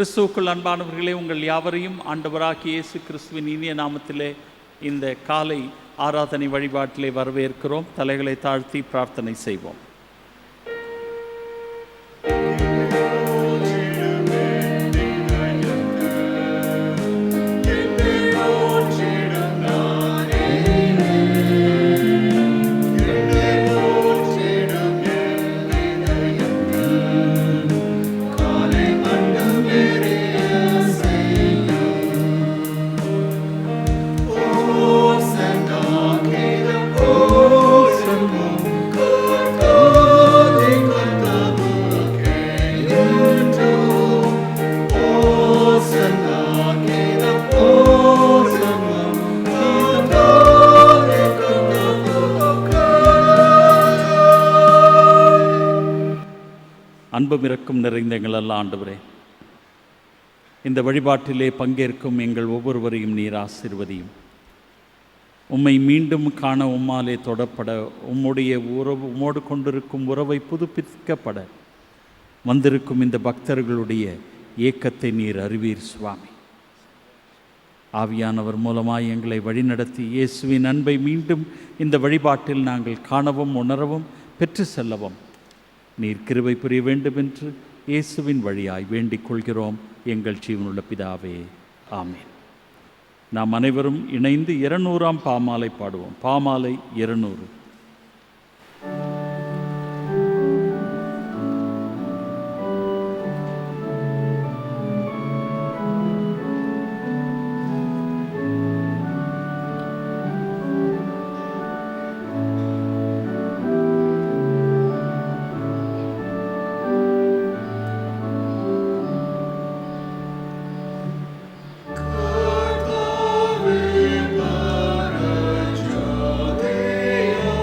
கிறிஸ்துவுக்குள் அன்பானவர்களே, உங்கள் யாவரையும் ஆண்டவராகிய இயேசு கிறிஸ்துவின் இனிய நாமத்திலே இந்த காலை ஆராதனை வழிபாட்டிலே வரவேற்கிறோம். தலைகளை தாழ்த்தி பிரார்த்தனை செய்வோம். அன்பும் இரக்கம் நிறைந்த எங்கள் அல்ல ஆண்டவரே, இந்த வழிபாட்டிலே பங்கேற்கும் எங்கள் ஒவ்வொருவரையும் நீர் ஆசீர்வதியும். உம்மை மீண்டும் காண உம்மாலே தொடப்பட, உம்முடைய உம்மோடு கொண்டிருக்கும் உறவை புதுப்பிக்கப்பட வந்திருக்கும் இந்த பக்தர்களுடைய ஏக்கத்தை நீர் அறிவீர் சுவாமி. ஆவியானவர் மூலமாய் எங்களை வழிநடத்தி இயேசுவின் அன்பை மீண்டும் இந்த வழிபாட்டில் நாங்கள் காணவும் உணரவும் பெற்று செல்லவும் நீர் கிருபை புரிய வேண்டும் என்று இயேசுவின் வழியாய் வேண்டிக் கொள்கிறோம் எங்கள் ஜீவனுள்ள பிதாவே, ஆமென். நாம் அனைவரும் இணைந்து 200ஆம் பாமாலை பாடுவோம். பாமாலை 200. Cartove para Judea.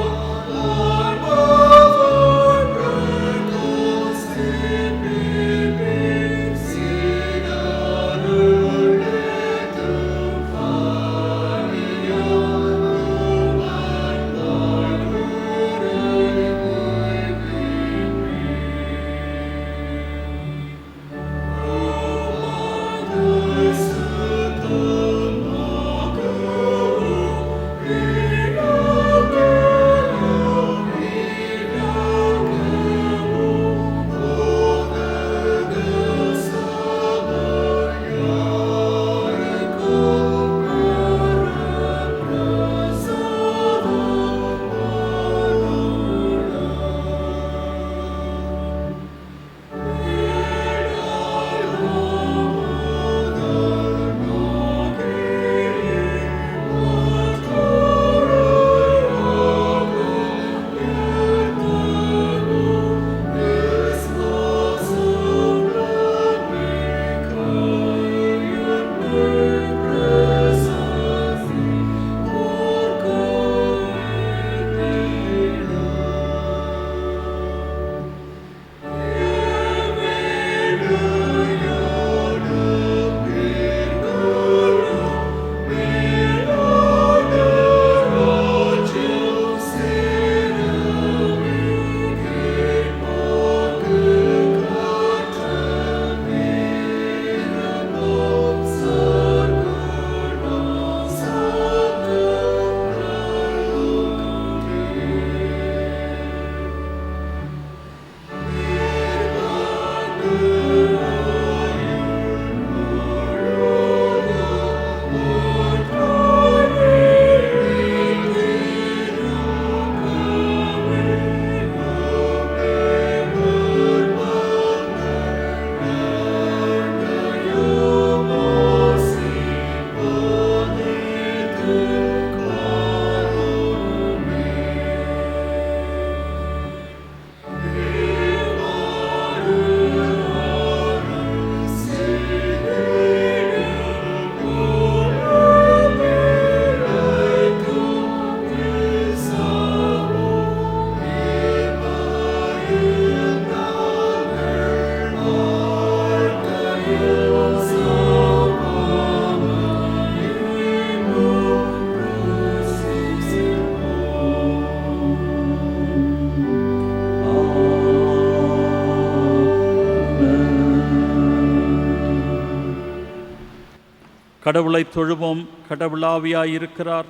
கடவுளை தொழுவோம். கடவுளாவியாயிருக்கிறார்.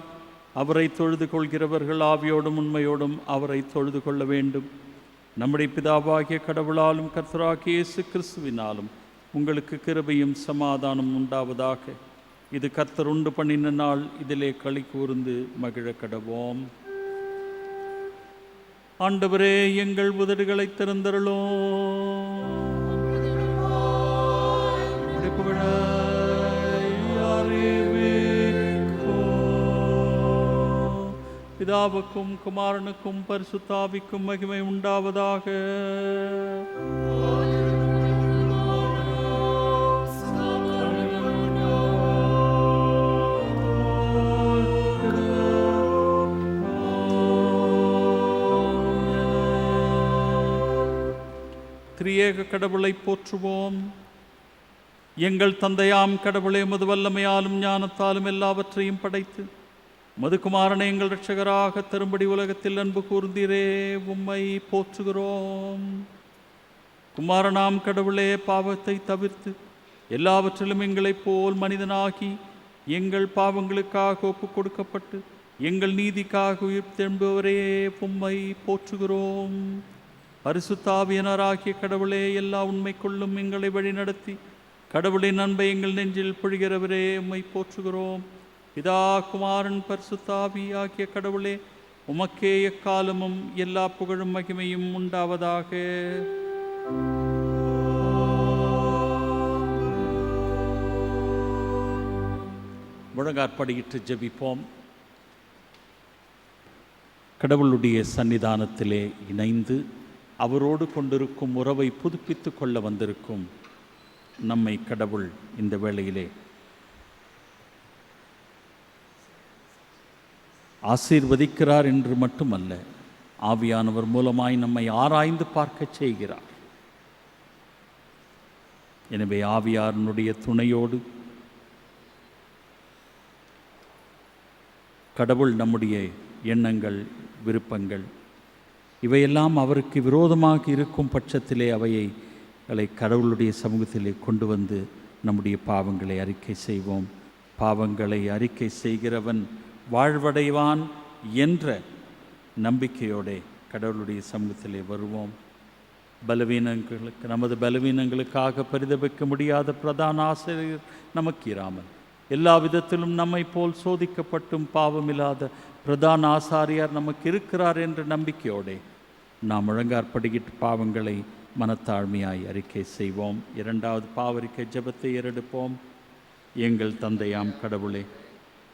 அவரை தொழுது கொள்கிறவர்கள் ஆவியோடும் உண்மையோடும் அவரை தொழுது கொள்ள வேண்டும். நம்முடைய பிதாவாகிய கடவுளாலும் கர்த்தராகிய இயேசு கிறிஸ்துவினாலும் உங்களுக்கு கிருபையும் சமாதானம் உண்டாவதாக. இது கர்த்தர் உண்டு பண்ணின நாள், இதிலே களி கூர்ந்து மகிழ கடவோம். ஆண்டவரே, எங்கள் உதடுகளை திறந்தருளோ. பிதாவுக்கும் குமாரனுக்கும் பரிசுத்தாவிக்கும் மகிமை உண்டாவதாக. திரியேக கடவுளை போற்றுவோம். எங்கள் தந்தையாம் கடவுளே, மது வல்லமையாலும் ஞானத்தாலும் எல்லாவற்றையும் படைத்து மதுகுமாரனை எங்கள் இரட்சகராக தரும்படி உலகத்தில் அன்பு கூர்ந்தீரே, உம்மை போற்றுகிறோம். குமாரனாம் கடவுளே, பாவத்தை தவிர்த்து எல்லாவற்றிலும் எங்களைப் போல் மனிதனாகி எங்கள் பாவங்களுக்காக ஒப்பு கொடுக்கப்பட்டு எங்கள் நீதிக்காக உயிர் தெழும்பவரே, உம்மை போற்றுகிறோம். பரிசுத்தாவியனராகிய கடவுளே, எல்லா உண்மைக்குள்ளும் எங்களை வழிநடத்தி கடவுளின் அன்பை எங்கள் நெஞ்சில் பொழிகிறவரே, உம்மை போற்றுகிறோம். பிதா, குமாரன், பரிசுத்தாவி ஆகிய கடவுளே, உமக்கே எக்காலமும் எல்லா புகழும் மகிமையும் உண்டாவதாக. முழங்காற்படியிட்டு ஜெபிப்போம். கடவுளுடைய சன்னிதானத்திலே இணைந்து அவரோடு கொண்டிருக்கும் உறவை புதுப்பித்து கொள்ள வந்திருக்கும் நம்மை கடவுள் இந்த வேளையிலே ஆசீர்வதிக்கிறார் என்று மட்டுமல்ல, ஆவியானவர் மூலமாய் நம்மை ஆராய்ந்து பார்க்க செய்கிறார். எனவே ஆவியாரனுடைய துணையோடு கடவுள் நம்முடைய எண்ணங்கள், விருப்பங்கள் இவையெல்லாம் அவருக்கு விரோதமாக இருக்கும் பட்சத்திலே அவைகளை கடவுளுடைய சமூகத்திலே கொண்டு வந்து நம்முடைய பாவங்களை அறிக்கை செய்வோம். பாவங்களை அறிக்கை செய்கிறவன் வாழ்வடைவான் என்ற நம்பிக்கையோടെ கடவுளுடைய சமூகத்திலே வருவோம். நமது பலவீனங்களுக்காக பரிதபிக்க முடியாத பிரதான ஆசிரியர் நமக்கு இராமல் எல்லா விதத்திலும் நம்மை போல் சோதிக்கப்பட்டும் பாவமில்லாத பிரதான ஆசாரியார் நமக்கு இருக்கிறார் என்ற நம்பிக்கையோടെ நாம் முழங்காற்படியிட்டு பாவங்களை மனத்தாழ்மையாய் அறிக்கை செய்வோம். இரண்டாவது பாவரிக்கை ஜெபத்தை ஏறெடுப்போம். எங்கள் தந்தையாம் கடவுளே,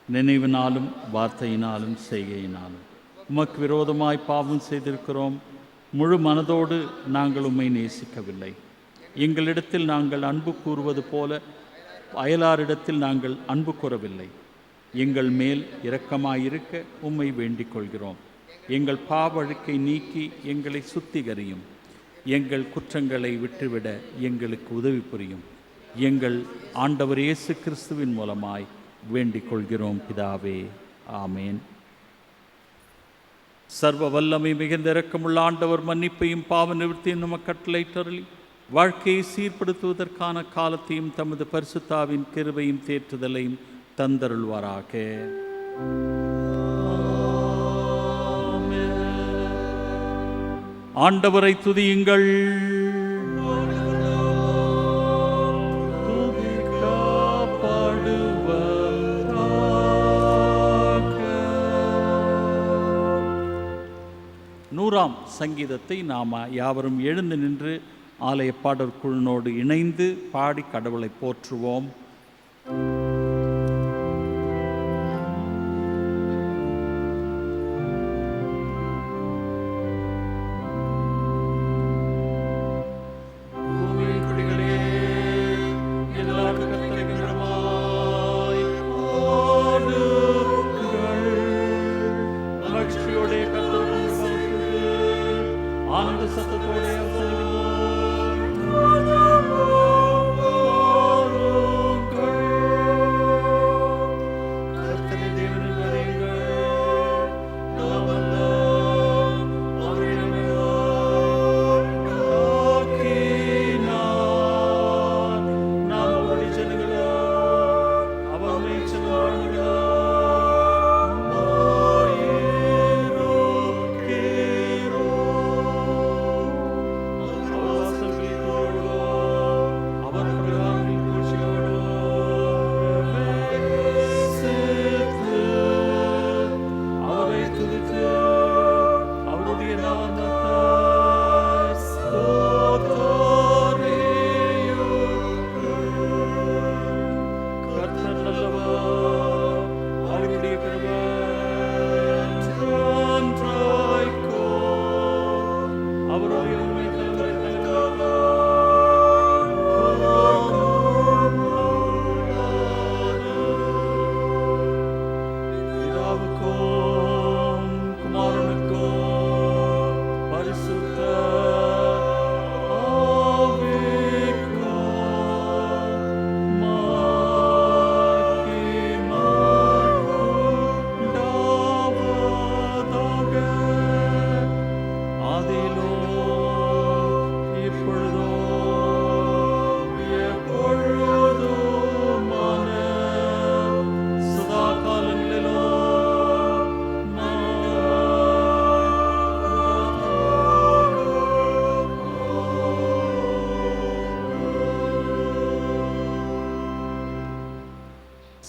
நினைவினாலும் வார்த்தையினாலும் செய்கையினாலும் உமக்கு விரோதமாய் பாவம் செய்திருக்கிறோம். முழு மனதோடு நாங்கள் உம்மை நேசிக்கவில்லை. எங்களிடத்தில் நாங்கள் அன்பு கூறுவது போல அயலாரிடத்தில் நாங்கள் அன்பு கூறவில்லை. எங்கள் மேல் இரக்கமாயிருக்க உம்மை வேண்டிக் கொள்கிறோம். எங்கள் பாவழுக்கை நீக்கி எங்களை சுத்திகரியும். எங்கள் குற்றங்களை விட்டுவிட எங்களுக்கு உதவி புரியும். எங்கள் ஆண்டவர் இயேசு கிறிஸ்துவின் மூலமாய் வேண்டிக் கொள்கிறோம் பிதாவே, ஆமேன். சர்வ வல்லமை மிகுந்த இரக்கமுள்ள ஆண்டவர் மன்னிப்பையும் பாவ நிவர்த்தியும் நமக்கு கட்டளையிட்டருளி வாழ்க்கையை சீர்படுத்துவதற்கான காலத்தையும் தமது பரிசுத்தாவின் கிருபையும் தேற்றுதலையும் தந்தருள்வாராக. ஆண்டவரை துதியுங்கள். நூறாம் சங்கீதத்தை நாம் யாவரும் எழுந்து நின்று ஆலய பாடற் குழுனோடு இணைந்து பாடி கடவுளை போற்றுவோம். அவர்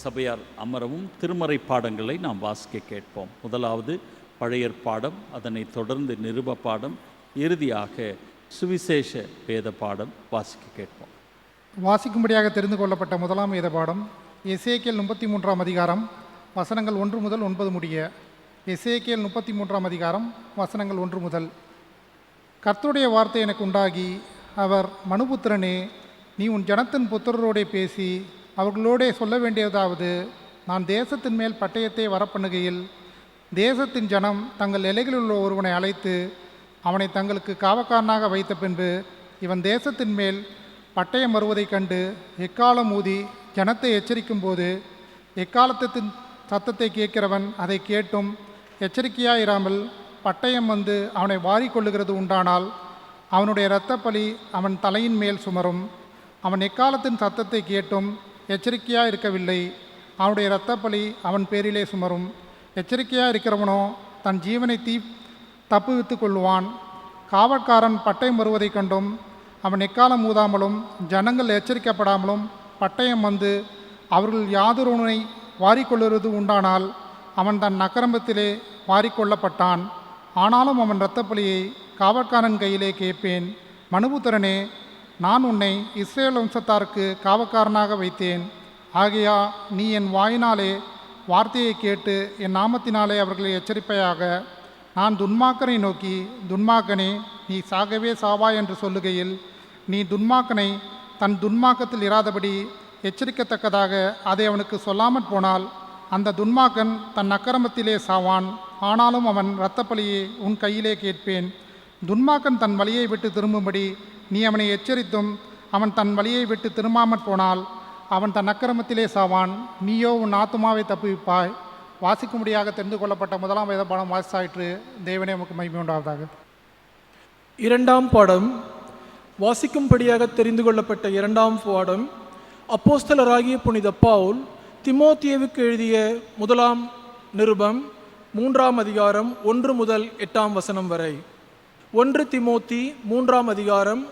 சபையார் அமரவும் திருமறை பாடங்களை நாம் வாசிக்க கேட்போம். முதலாவது பழைய பாடம், அதனைத் தொடர்ந்து நிருப பாடம், இறுதியாக சுவிசேஷ வேத பாடம் வாசிக்க கேட்போம். வாசிக்கும்படியாக தெரிந்து கொள்ளப்பட்ட முதலாம் வேத பாடம் எசேக்கியேல் 33ஆம் அதிகாரம் வசனங்கள் 1 முதல் 9 முடிய. எசேக்கியேல் 33ஆம் அதிகாரம் வசனங்கள் 1 முதல். கர்த்தருடைய வார்த்தை எனக்கு உண்டாகி, அவர், மனுபுத்திரனே, நீ உன் ஜனத்தின் புத்திரரோடே பேசி அவர்களோடே சொல்ல வேண்டியதாவது, நான் தேசத்தின் மேல் பட்டயத்தை வரப்பண்ணுகையில் தேசத்தின் ஜனம் தங்கள் எல்லைகளில் உள்ள ஒருவனை அழைத்து அவனை தங்களுக்கு காவக்காரனாக வைத்த பின்பு இவன் தேசத்தின் மேல் பட்டயம் வருவதைக் கண்டு எக்காலம் ஊதி ஜனத்தை எச்சரிக்கும்போது, எக்காலத்தின் சத்தத்தை கேட்கிறவன் அதை கேட்டும் எச்சரிக்கையாயிராமல் பட்டயம் வந்து அவனை வாரிக்கொள்ளுகிறது உண்டானால் அவனுடைய இரத்தப்பழி அவன் தலையின் மேல் சுமரும். அவன் எக்காலத்தின் சத்தத்தை கேட்டும் எச்சரிக்கையாக இருக்கவில்லை, அவனுடைய இரத்தப்பழி அவன் பேரிலே சுமரும். எச்சரிக்கையாக இருக்கிறவனோ தன் ஜீவனை தப்புவித்து கொள்வான். காவற்காரன் பட்டயம் வருவதைக் கண்டும் அவன் எக்காலம் ஊதாமலும் ஜனங்கள் எச்சரிக்கப்படாமலும் பட்டயம் வந்து அவர்கள் யாதொருவனை வாரிக்கொள்ளுவது உண்டானால் அவன் தன் அக்கிரமத்திலே வாரிக்கொள்ளப்பட்டான். ஆனாலும் அவன் இரத்தப்பழியை காவற்காரன் கையிலே கேட்பேன். மனுபுத்திரனே, நான் உன்னை இஸ்ரேல் வம்சத்தாருக்கு காவக்காரனாக வைத்தேன். ஆகையா நீ என் வாயினாலே வார்த்தையை கேட்டு என் நாமத்தினாலே அவர்களை எச்சரிப்பையாக. நான் துன்மாக்கனை நோக்கி, துன்மாக்கனே, நீ சாகவே சாவாய் என்று சொல்லுகையில் நீ துன்மாக்கனை தன் துன்மாக்கத்தில் இராதபடி எச்சரிக்கத்தக்கதாக அதை அவனுக்கு சொல்லாமற் போனால் அந்த துன்மாக்கன் தன் அக்கிரமத்திலே சாவான். ஆனாலும் அவன் இரத்தப்பழியை உன் கையிலே கேட்பேன். துன்மாக்கன் தன் வழியை விட்டு திரும்பும்படி நீ அவனை எச்சரித்தும் அவன் தன் வழியை விட்டு திரும்பாமற் போனால் அவன் தன் அக்கிரமத்திலே சாவான். நீயோ உன் ஆத்துமாவை தப்புவிப்பாய். வாசிக்கும்படியாக தெரிந்து கொள்ளப்பட்ட முதலாம் வேத பாடம் வாசித்தாயிற்று. தேவனே உமக்கு மகிமை உண்டாவதாக. இரண்டாம் பாடம் வாசிக்கும்படியாக தெரிந்து கொள்ளப்பட்ட இரண்டாம் பாடம் அப்போஸ்தலராகிய புனித பவுல் திமோத்தேயுவுக்கு எழுதிய முதலாம் நிருபம் 3ஆம் அதிகாரம் 1 முதல் 8ஆம் வசனம் வரை. 1 திமோத்தி 3ஆம் அதிகாரம்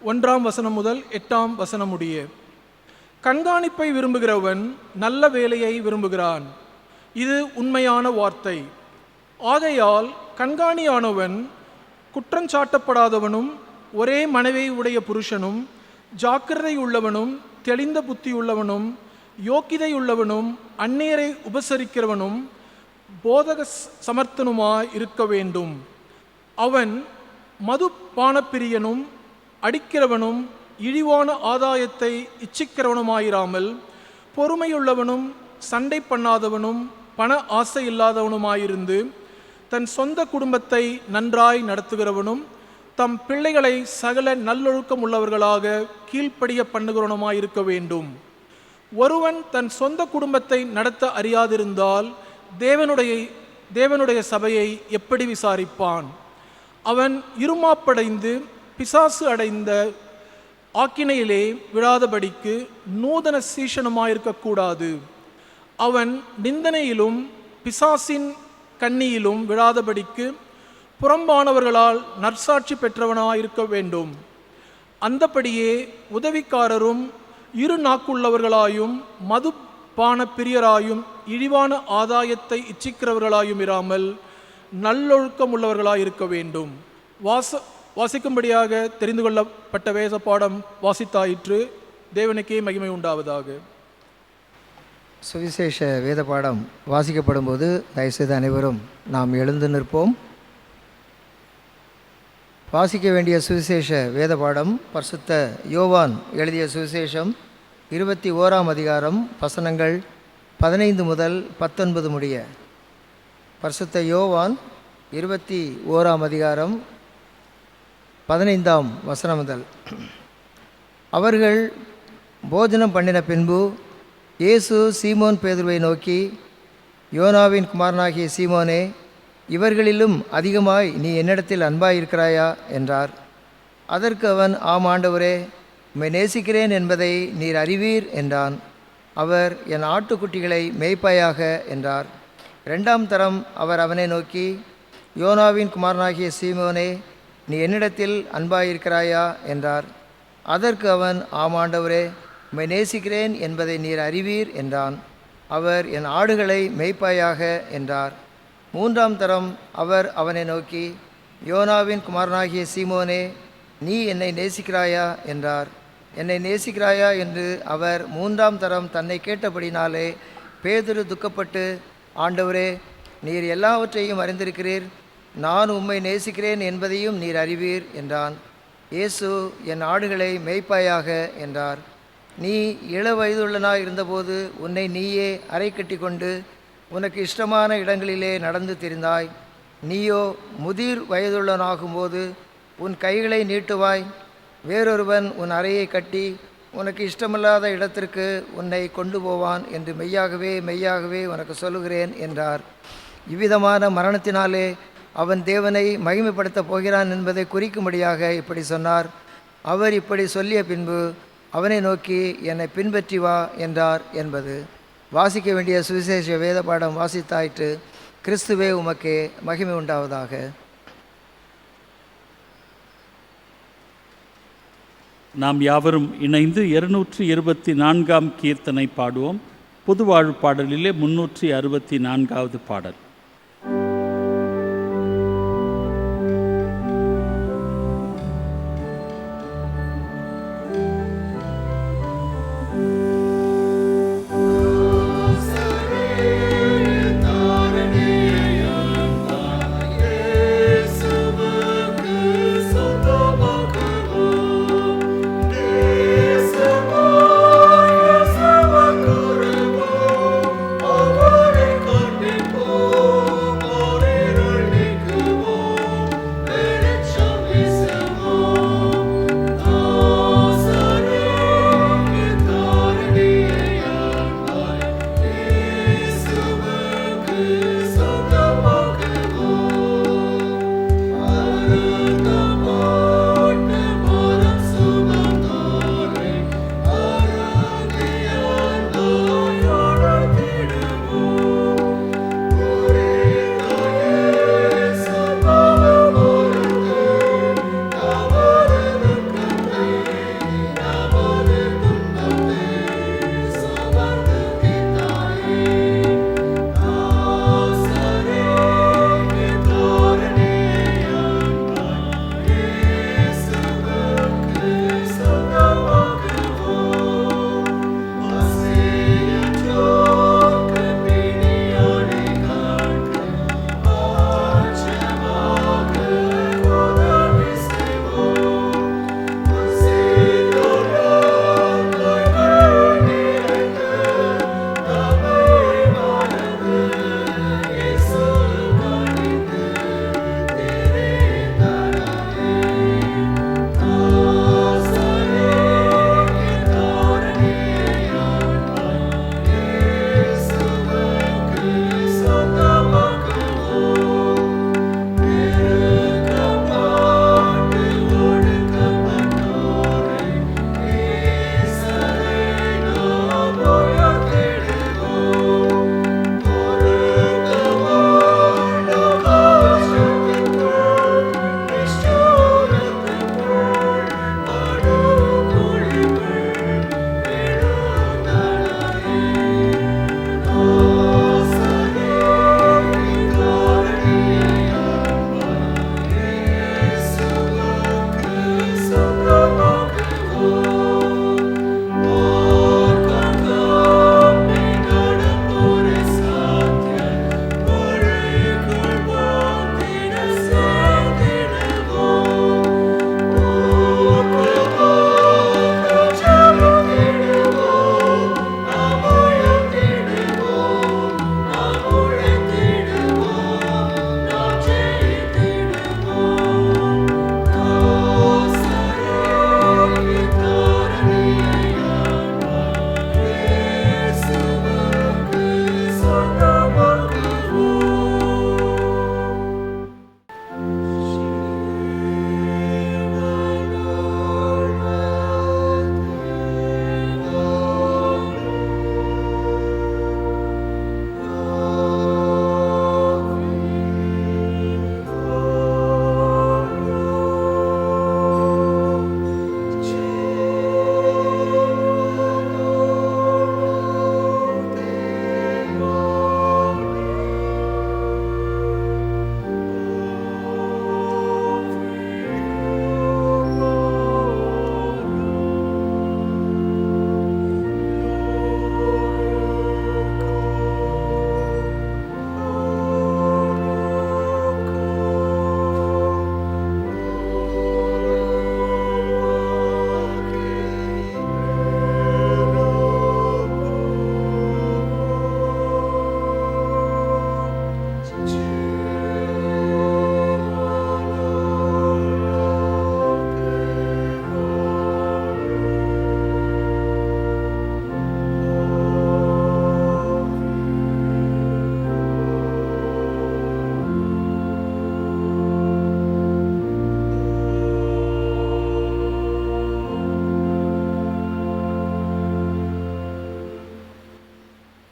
1ஆம் வசனம் முதல் 8ஆம் வசனம் முடிய. கண்காணிப்பை விரும்புகிறவன் நல்ல வேலையை விரும்புகிறான், இது உண்மையான வார்த்தை. ஆகையால் கண்காணியானவன் குற்றஞ்சாட்டப்படாதவனும் ஒரே மனைவி உடைய புருஷனும் ஜாக்கிரதை உள்ளவனும் தெளிந்த புத்தியுள்ளவனும் யோக்கியதையுள்ளவனும் அந்நியரை உபசரிக்கிறவனும் போதக சமர்த்தனுமாய் இருக்க வேண்டும். அவன் மதுபானப்பிரியனும் அடிக்கிறவனும் இழிவான ஆதாயத்தை இச்சிக்கிறவனுமாயிராமல் பொறுமையுள்ளவனும் சண்டை பண்ணாதவனும் பண ஆசை இல்லாதவனுமாயிருந்து தன் சொந்த குடும்பத்தை நன்றாய் நடத்துகிறவனும் தம் பிள்ளைகளை சகல நல்லொழுக்கம் உள்ளவர்களாக கீழ்ப்படிய பண்ணுகிறவனுமாயிருக்க வேண்டும். ஒருவன் தன் சொந்த குடும்பத்தை நடத்த அறியாதிருந்தால் தேவனுடைய சபையை எப்படி விசாரிப்பான்? அவன் இருமாப்படைந்து பிசாசு அடைந்த ஆக்கினையிலே விழாதபடிக்கு நூதன சீஷனுமாயிருக்கக்கூடாது. அவன் நிந்தனையிலும் பிசாசின் கண்ணியிலும் விழாதபடிக்கு புறம்பானவர்களால் நற்சாட்சி பெற்றவனாயிருக்க வேண்டும். அந்தபடியே உதவிக்காரரும் இரு நாக்குள்ளவர்களாயும் மதுபான பிரியராயும் இழிவான ஆதாயத்தை இச்சிக்கிறவர்களாயும் இராமல் நல்லொழுக்கம் உள்ளவர்களாக இருக்க வேண்டும். வாசிக்கும்படியாக தெரிந்து கொள்ளப்பட்ட வேத பாடம் வாசித்தாயிற்று. தேவனுக்கே மகிமை உண்டாவதாக. சுவிசேஷ வேத பாடம் வாசிக்கப்படும் போது தயவுசெய்து அனைவரும் நாம் எழுந்து நிற்போம். வாசிக்க வேண்டிய சுவிசேஷ வேத பாடம் பரிசுத்த யோவான் எழுதிய சுவிசேஷம் 21ஆம் அதிகாரம் வசனங்கள் 15 முதல் 19 முடிய. பரிசுத்த யோவான் 21ஆம் அதிகாரம் 15ஆம் வசனம் முதல். அவர்கள் போஜனம் பண்ணின பின்பு இயேசு சீமோன் பேதுருவை நோக்கி, யோனாவின் குமாரனாகிய சீமோனே, இவர்களிலும் அதிகமாய் நீ என்னிடத்தில் அன்பாயிருக்கிறாயா என்றார். அதற்கு அவன், ஆம் ஆண்டவரே, உம்மை நேசிக்கிறேன் என்பதை நீர் அறிவீர் என்றான். அவர், என் ஆட்டுக்குட்டிகளை மேய்ப்பாயாக என்றார். 2ஆம் தரம் அவர் அவனை நோக்கி, யோனாவின் குமாரனாகிய சீமோனே, நீ என்னிடத்தில் அன்பாயிருக்கிறாயா என்றார். அதற்கு அவன், ஆம் ஆண்டவரே, உம்மை நேசிக்கிறேன் என்பதை நீர் அறிவீர் என்றான். அவர், என் ஆடுகளை மேய்ப்பாயாக என்றார். 3ஆம் தரம் அவர் அவனை நோக்கி, யோனாவின் குமாரனாகிய சீமோனே, நீ என்னை நேசிக்கிறாயா என்றார். என்னை நேசிக்கிறாயா என்று அவர் 3ஆம் தரம் தன்னை கேட்டபடினாலே பேதுரு துக்கப்பட்டு, ஆண்டவரே, நீர் எல்லாவற்றையும் அறிந்திருக்கிறீர், நான் உம்மை நேசிக்கிறேன் என்பதையும் நீர் அறிவீர் என்றான். இயேசு, என் ஆடுகளை மேய்ப்பாயாக என்றார். நீ இள வயதுள்ளனாய் இருந்தபோது உன்னை நீயே அரை கட்டி கொண்டு உனக்கு இஷ்டமான இடங்களிலே நடந்து திரிந்தாய். நீயோ முதிர் வயதுள்ளனாகும்போது உன் கைகளை நீட்டுவாய், வேறொருவன் உன் அறையை கட்டி உனக்கு இஷ்டமில்லாத இடத்திற்கு உன்னை கொண்டு போவான் என்று மெய்யாகவே மெய்யாகவே உனக்கு சொல்லுகிறேன் என்றார். இவ்விதமான மரணத்தினாலே அவன் தேவனை மகிமைப்படுத்தப் போகிறான் என்பதை குறிக்கும்படியாக இப்படி சொன்னார். அவர் இப்படி சொல்லிய பின்பு அவனை நோக்கி, என்னை பின்பற்றி வா என்றார் என்பது. வாசிக்க வேண்டிய சுவிசேஷ வேத பாடம் வாசித்தாயிற்று. கிறிஸ்துவே உமக்கே மகிமை உண்டாவதாக. நாம் யாவரும் இணைந்து 224ஆம் கீர்த்தனை பாடுவோம். பொதுவாழ்வு பாடலிலே 364வது பாடல். Oh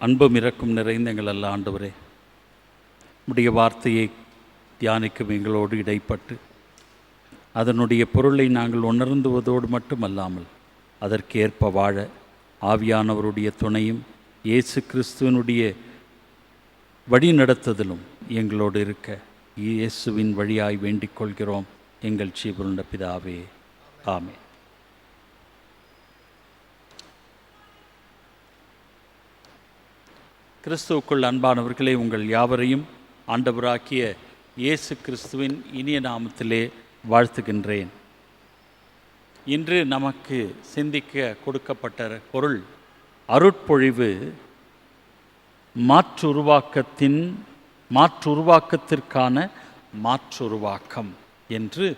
அன்பும் இரக்கும் நிறைந்த எங்கள் அல்ல ஆண்டவரே, உம்முடைய வார்த்தையை தியானிக்கும் எங்களோடு இடைப்பட்டு அதனுடைய பொருளை நாங்கள் உணர்ந்துவதோடு மட்டுமல்லாமல் அதற்கேற்ப வாழ ஆவியானவருடைய துணையும் இயேசு கிறிஸ்துவனுடைய வழி நடத்துதலும் எங்களோடு இருக்க இயேசுவின் வழியாய் வேண்டிக் கொள்கிறோம் எங்கள் ஜீவனுள்ள பிதாவே, ஆமென். கிறிஸ்துவுக்குள் அன்பானவர்களே, உங்கள் யாவரையும் ஆண்டவராக்கிய இயேசு கிறிஸ்துவின் இனிய நாமத்திலே வாழ்த்துகின்றேன். இன்று நமக்கு சிந்திக்க கொடுக்கப்பட்ட பொருள் அருட்பொழிவு மாற்றுருவாக்கத்திற்கான மாற்றுருவாக்கம் என்று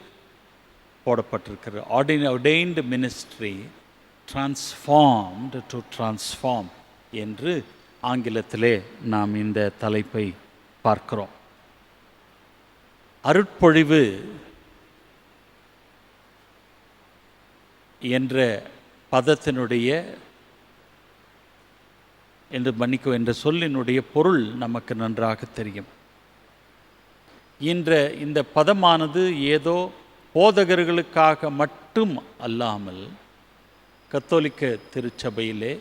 போடப்பட்டிருக்கிறது. ஆர்டெயின்டு மினிஸ்ட்ரி டிரான்ஸ்ஃபார்ம்டு டு டிரான்ஸ்ஃபார்ம் என்று ஆங்கிலத்திலே நாம் இந்த தலைப்பை பார்க்கிறோம். அருட்பொழிவு என்ற பதத்தினுடைய என்ற சொல்லினுடைய பொருள் நமக்கு நன்றாக தெரியும். இந்த பதமானது ஏதோ போதகர்களுக்காக மட்டும் அல்லாமல் கத்தோலிக்க திருச்சபையிலே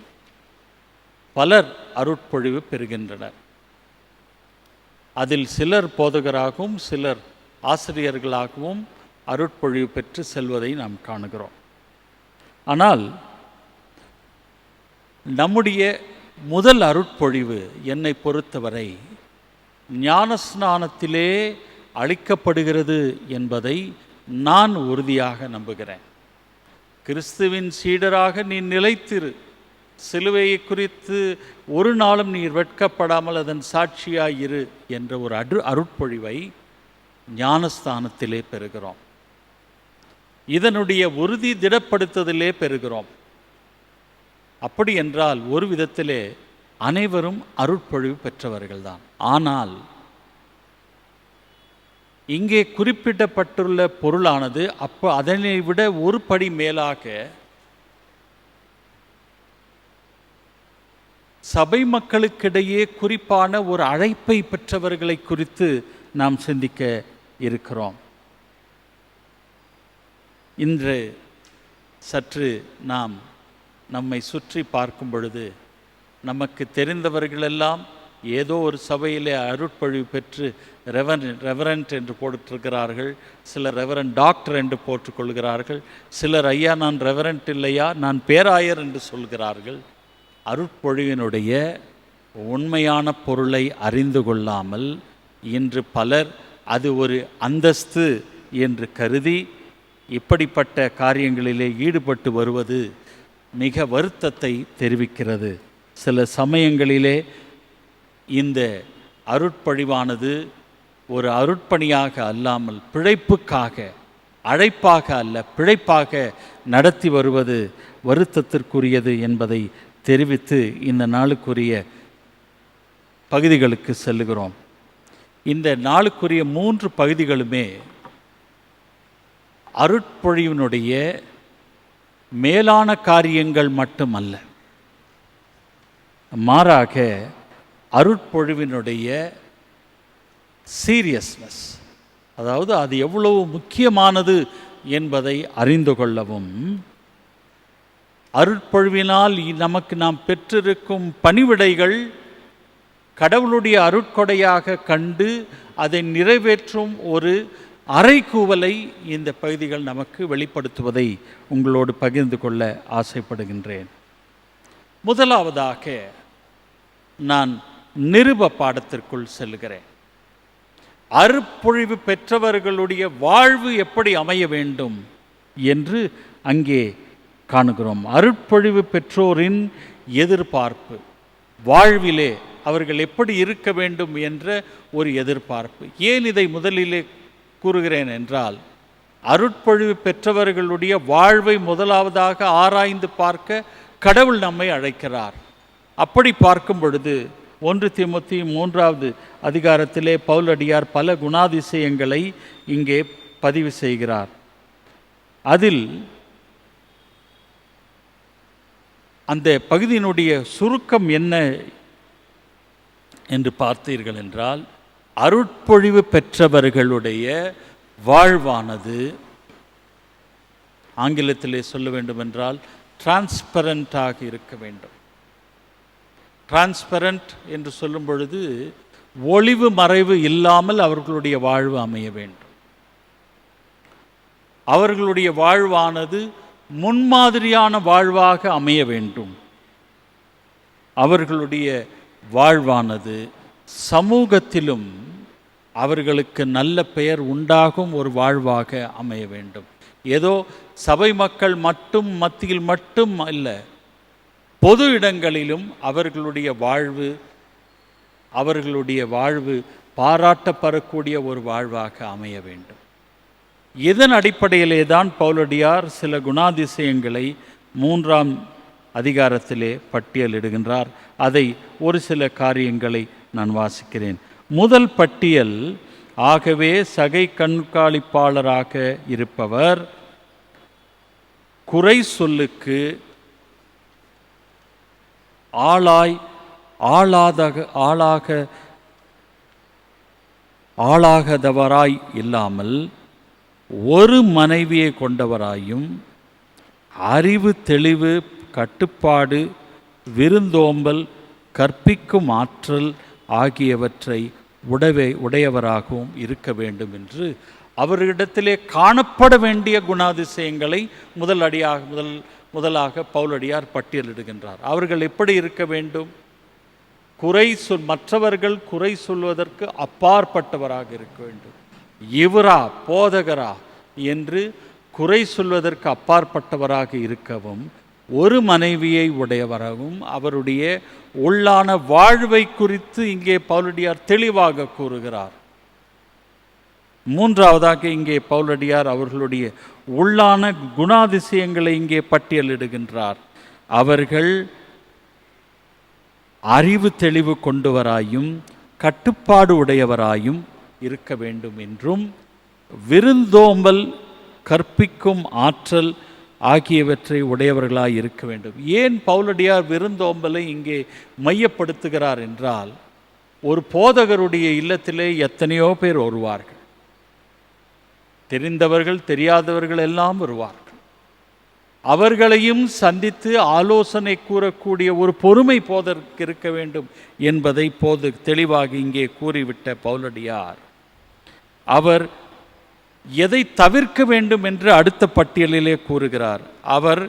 பலர் அருட்பொழிவு பெறுகின்றனர். அதில் சிலர் போதகராகவும் சிலர் ஆசிரியர்களாகவும் அருட்பொழிவு பெற்று செல்வதை நாம் காணுகிறோம். ஆனால் நம்முடைய முதல் அருட்பொழிவு என்னை பொறுத்தவரை ஞானஸ்நானத்திலே அளிக்கப்படுகிறது என்பதை நான் உறுதியாக நம்புகிறேன். கிறிஸ்துவின் சீடராக நீ நிலைத்திரு, சிலுவையை குறித்து ஒரு நாளும் நீர் வெட்கப்படாமல் அதன் சாட்சியாயிரு என்ற ஒரு அருட்பொழிவை ஞானஸ்தானத்திலே பெறுகிறோம். இதனுடைய உறுதி திடப்படுத்துதலே பெறுகிறோம். அப்படி என்றால் ஒரு விதத்திலே அனைவரும் அருட்பொழிவு பெற்றவர்கள்தான். ஆனால் இங்கே குறிப்பிடப்பட்டுள்ள பொருளானது அதனை விட ஒரு படி மேலாக சபை மக்களுக்கிடையே குறிப்பான ஒரு அழைப்பை பெற்றவர்களை குறித்து நாம் சிந்திக்க இருக்கிறோம். இன்று சற்று நாம் நம்மை சுற்றி பார்க்கும் பொழுது நமக்கு தெரிந்தவர்களெல்லாம் ஏதோ ஒரு சபையிலே அருட்பொழிவு பெற்று ரெவரண்ட் என்று போட்டிருக்கிறார்கள், சிலர் ரெவரண்ட் டாக்டர் என்று போட்டுக்கொள்கிறார்கள், சிலர் ஐயா நான் ரெவரண்ட் இல்லையா நான் பேராயர் என்று சொல்கிறார்கள். அருட்பொழிவினுடைய உண்மையான பொருளை அறிந்து கொள்ளாமல் இன்று பலர் அது ஒரு அந்தஸ்து என்று கருதி இப்படிப்பட்ட காரியங்களிலே ஈடுபட்டு வருவது மிக வருத்தத்தை தெரிவிக்கிறது. சில சமயங்களிலே இந்த அருட்பொழிவானது ஒரு அருட்பணியாக அல்லாமல் பிழைப்புக்காக, அழைப்பாக அல்ல பிழைப்பாக நடத்தி வருவது வருத்தத்திற்குரியது என்பதை தெரிவித்து இந்த நாளுக்குரிய பகுதிகளுக்கு செல்லுகிறோம். இந்த நாளுக்குரிய 3 பகுதிகளுமே அருட்பொழிவினுடைய மேலான காரியங்கள் மட்டுமல்ல, மாறாக அருட்பொழிவினுடைய சீரியஸ்னஸ், அதாவது அது எவ்வளவு முக்கியமானது என்பதை அறிந்து கொள்ளவும், அருட்பொழிவினால் நமக்கு நாம் பெற்றிருக்கும் பணிவிடைகள் கடவுளுடைய அருட்கொடையாக கண்டு அதை நிறைவேற்றும் ஒரு அறைகூவலை இந்த பகுதிகள் நமக்கு வெளிப்படுத்துவதை உங்களோடு பகிர்ந்து கொள்ள ஆசைப்படுகின்றேன். முதலாவதாக நான் நிருப பாடத்திற்குள் செல்கிறேன். அருட்பொழிவு பெற்றவர்களுடைய வாழ்வு எப்படி அமைய வேண்டும் என்று அங்கே காணுகிறோம். அருட்பொழிவு பெற்றோரின் எதிர்பார்ப்பு, வாழ்விலே அவர்கள் எப்படி இருக்க வேண்டும் என்ற ஒரு எதிர்பார்ப்பு. ஏன் இதை முதலிலே கூறுகிறேன் என்றால், அருட்பொழிவு பெற்றவர்களுடைய வாழ்வை முதலாவதாக ஆராய்ந்து பார்க்க கடவுள் நம்மை அழைக்கிறார். அப்படி பார்க்கும் பொழுது 1 தீமோத்தி 3வது அதிகாரத்திலே பவுலடியார் பல குணாதிசயங்களை இங்கே பதிவு செய்கிறார். அதில் அந்த பகுதியினுடைய சுருக்கம் என்ன என்று பார்த்தீர்கள் என்றால், அருட்பொழிவு பெற்றவர்களுடைய வாழ்வானது, ஆங்கிலத்திலே சொல்ல வேண்டுமென்றால் டிரான்ஸ்பரண்டாக இருக்க வேண்டும். டிரான்ஸ்பரண்ட் என்று சொல்லும் பொழுது ஒளிவு மறைவு இல்லாமல் அவர்களுடைய வாழ்வு அமைய வேண்டும். அவர்களுடைய வாழ்வானது முன்மாதிரியான வாழ்வாக அமைய வேண்டும். அவர்களுடைய வாழ்வானது சமூகத்திலும் அவர்களுக்கு நல்ல பெயர் உண்டாகும் ஒரு வாழ்வாக அமைய வேண்டும். ஏதோ சபை மக்கள் மத்தியில் மட்டும் அல்ல, பொது இடங்களிலும் அவர்களுடைய வாழ்வு பாராட்டப்படக்கூடிய ஒரு வாழ்வாக அமைய வேண்டும். இதன் அடிப்படையிலே தான் பவுலடியார் சில குணாதிசயங்களை 3ஆம் அதிகாரத்திலே பட்டியலிடுகின்றார். அதை ஒரு சில காரியங்களை நான் வாசிக்கிறேன். முதல் பட்டியல், ஆகவே சகை கண்காணிப்பாளராக இருப்பவர் குறை சொல்லுக்கு ஆளாகதவராய் இல்லாமல் ஒரு மனைவியை கொண்டவராயும் அறிவு, தெளிவு, கட்டுப்பாடு, விருந்தோம்பல், கற்பிக்கும் ஆற்றல் ஆகியவற்றை உடையவராகவும் இருக்க வேண்டும் என்று அவரிடத்திலே காணப்பட வேண்டிய குணாதிசயங்களை முதலாக பவுலடியார் பட்டியலிடுகின்றார். அவர்கள் எப்படி இருக்க வேண்டும்? மற்றவர்கள் குறை சொல்வதற்கு அப்பாற்பட்டவராக இருக்க வேண்டும். இவரா போதகரா என்று குறை சொல்வதற்கு அப்பாற்பட்டவராக இருக்கவும், ஒரு மனைவியை உடையவராகவும், அவருடைய உள்ளான வாழ்வை குறித்து இங்கே பவுலடியார் தெளிவாக கூறுகிறார். 3ஆவதாக இங்கே பவுலடியார் அவர்களுடைய உள்ளான குணாதிசயங்களை இங்கே பட்டியலிடுகின்றார். அவர்கள் அறிவு தெளிவு கொண்டவராயும் கட்டுப்பாடு உடையவராயும் இருக்க வேண்டும் என்றும், விருந்தோம்பல், கற்பிக்கும் ஆற்றல் ஆகியவற்றை உடையவர்களாய் இருக்க வேண்டும். ஏன் பவுலடியார் விருந்தோம்பலை இங்கே மையப்படுத்துகிறார் என்றால், ஒரு போதகருடைய இல்லத்திலே எத்தனையோ பேர் வருவார்கள். தெரிந்தவர்கள் தெரியாதவர்கள் எல்லாம் வருவார்கள். அவர்களையும் சந்தித்து ஆலோசனை கூறக்கூடிய ஒரு பொறுமை போதற்கு இருக்க வேண்டும் என்பதை தெளிவாக இங்கே கூறிவிட்ட பவுலடியார், அவர் எதை தவிர்க்க வேண்டும் என்று அடுத்த பட்டியலிலே கூறுகிறார். அவர்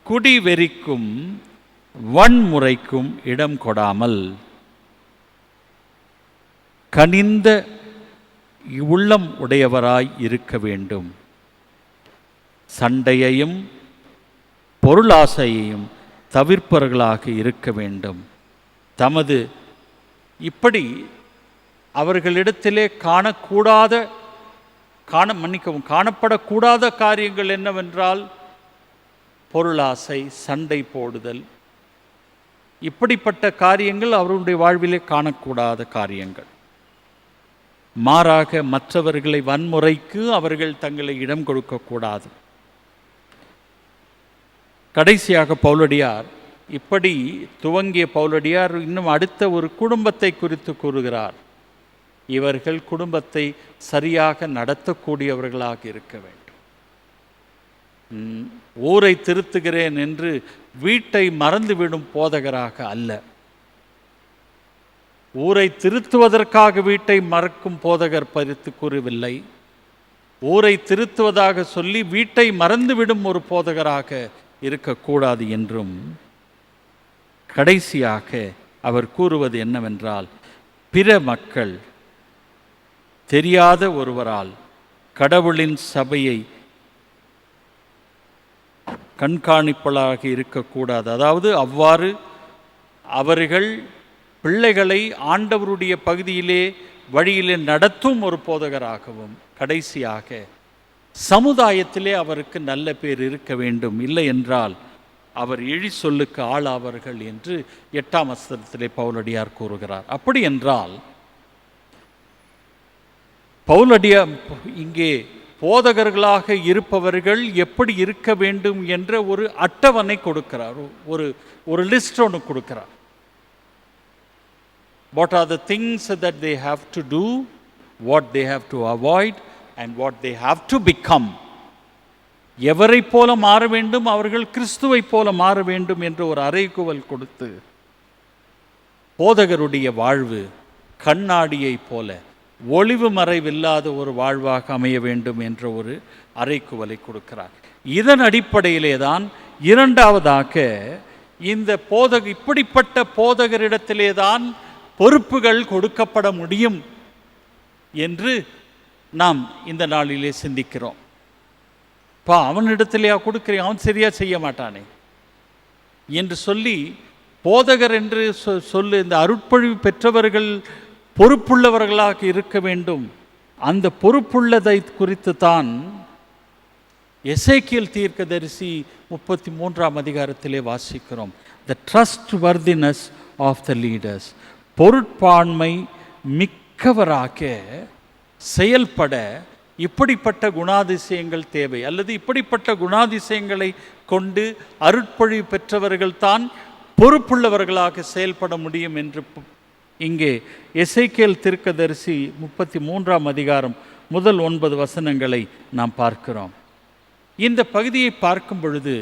குடிவெறிக்கும் வன்முறைக்கும் இடம் கொடாமல் கனிந்த உள்ளம் உடையவராய் இருக்க வேண்டும். சண்டையையும் பொருளாசையையும் தவிர்ப்பவர்களாக இருக்க வேண்டும். இப்படி அவர்களிடத்திலே காணப்படக்கூடாத காரியங்கள் என்னவென்றால் பொருளாசை, சண்டை போடுதல், இப்படிப்பட்ட காரியங்கள் அவர்களுடைய வாழ்விலே காணக்கூடாத காரியங்கள். மாறாக மற்றவர்களை வன்முறைக்கு அவர்கள் தங்களை இடம் கொடுக்கக்கூடாது. கடைசியாக பவுலடியார் இப்படி துவங்கிய பவுலடியார் இன்னும் அடுத்த ஒரு குடும்பத்தை குறித்து கூறுகிறார். இவர்கள் குடும்பத்தை சரியாக நடத்தக்கூடியவர்களாக இருக்க வேண்டும். ஊரை திருத்துகிறேன் என்று வீட்டை மறந்துவிடும் போதகராக அல்ல. ஊரை திருத்துவதற்காக வீட்டை மறக்கும் போதகர் பறித்து கூறவில்லை. ஊரை திருத்துவதாக சொல்லி வீட்டை மறந்துவிடும் ஒரு போதகராக இருக்கக்கூடாது என்றும், கடைசியாக அவர் கூறுவது என்னவென்றால், பிற மக்கள் தெரியாத ஒருவரால் கடவுளின் சபையை கண்காணிப்பதாக இருக்கக்கூடாது. அதாவது அவ்வாறு அவர்கள் பிள்ளைகளை ஆண்டவருடைய பகுதியிலே வழியிலே நடத்தும் ஒரு போதகராகவும், கடைசியாக சமுதாயத்திலே அவருக்கு நல்ல பேர் இருக்க வேண்டும். இல்லை என்றால் அவர் இழி சொல்லுக்கு ஆளாவார்கள் என்று 8ஆம் வசனத்திலே பவுலடியார் கூறுகிறார். அப்படி என்றால் பவுலடியார் இங்கே போதகர்களாக இருப்பவர்கள் எப்படி இருக்க வேண்டும் என்ற ஒரு அட்டவணை கொடுக்கிறார், ஒரு லிஸ்ட் ஒன்று கொடுக்கிறார். what are the things that they have to do, what they have to avoid, and what they have to become. எவரை போல மாற வேண்டும், அவர்கள் கிறிஸ்துவை போல மாற வேண்டும் என்று ஒரு அறைகூவல் கொடுத்து, போதகருடைய வாழ்வு கண்ணாடியை போல ஒளிவு மறைவில்லாத ஒரு வாழ்வாக அமைய வேண்டும் என்ற ஒரு அறைகூவலை கொடுக்கிறார். இதன் அடிப்படையிலே தான் இரண்டாவதாக இந்த இப்படிப்பட்ட போதகரிடத்திலே தான் பொறுப்புகள் கொடுக்கப்பட முடியும் என்று நாம் இந்த நாளிலே சிந்திக்கிறோம். அவனிடத்திலேயா கொடுக்கிறேன், அவன் சரியா செய்ய மாட்டானே என்று சொல்லி போதகர் என்று சொல்லு இந்த அருட்பொழிவு பெற்றவர்கள் பொறுப்புள்ளவர்களாக இருக்க வேண்டும். அந்த பொறுப்புள்ளதை குறித்து தான் எசேக்கியேல் தீர்க்கதரிசி 33ஆம் அதிகாரத்திலே வாசிக்கிறோம். The trustworthiness of the leaders. பொருட்பான்மை மிக்கவராக செயல்பட இப்படிப்பட்ட குணாதிசயங்கள் தேவை, அல்லது இப்படிப்பட்ட குணாதிசயங்களை கொண்டு அருட்பொழிவு பெற்றவர்கள் தான் பொறுப்புள்ளவர்களாக செயல்பட முடியும் என்று இங்கே எசேக்கியேல் தீர்க்கதரிசி 33ஆம் அதிகாரம் முதல் 9 வசனங்களை நாம் பார்க்கிறோம். இந்த பகுதியை பார்க்கும் பொழுது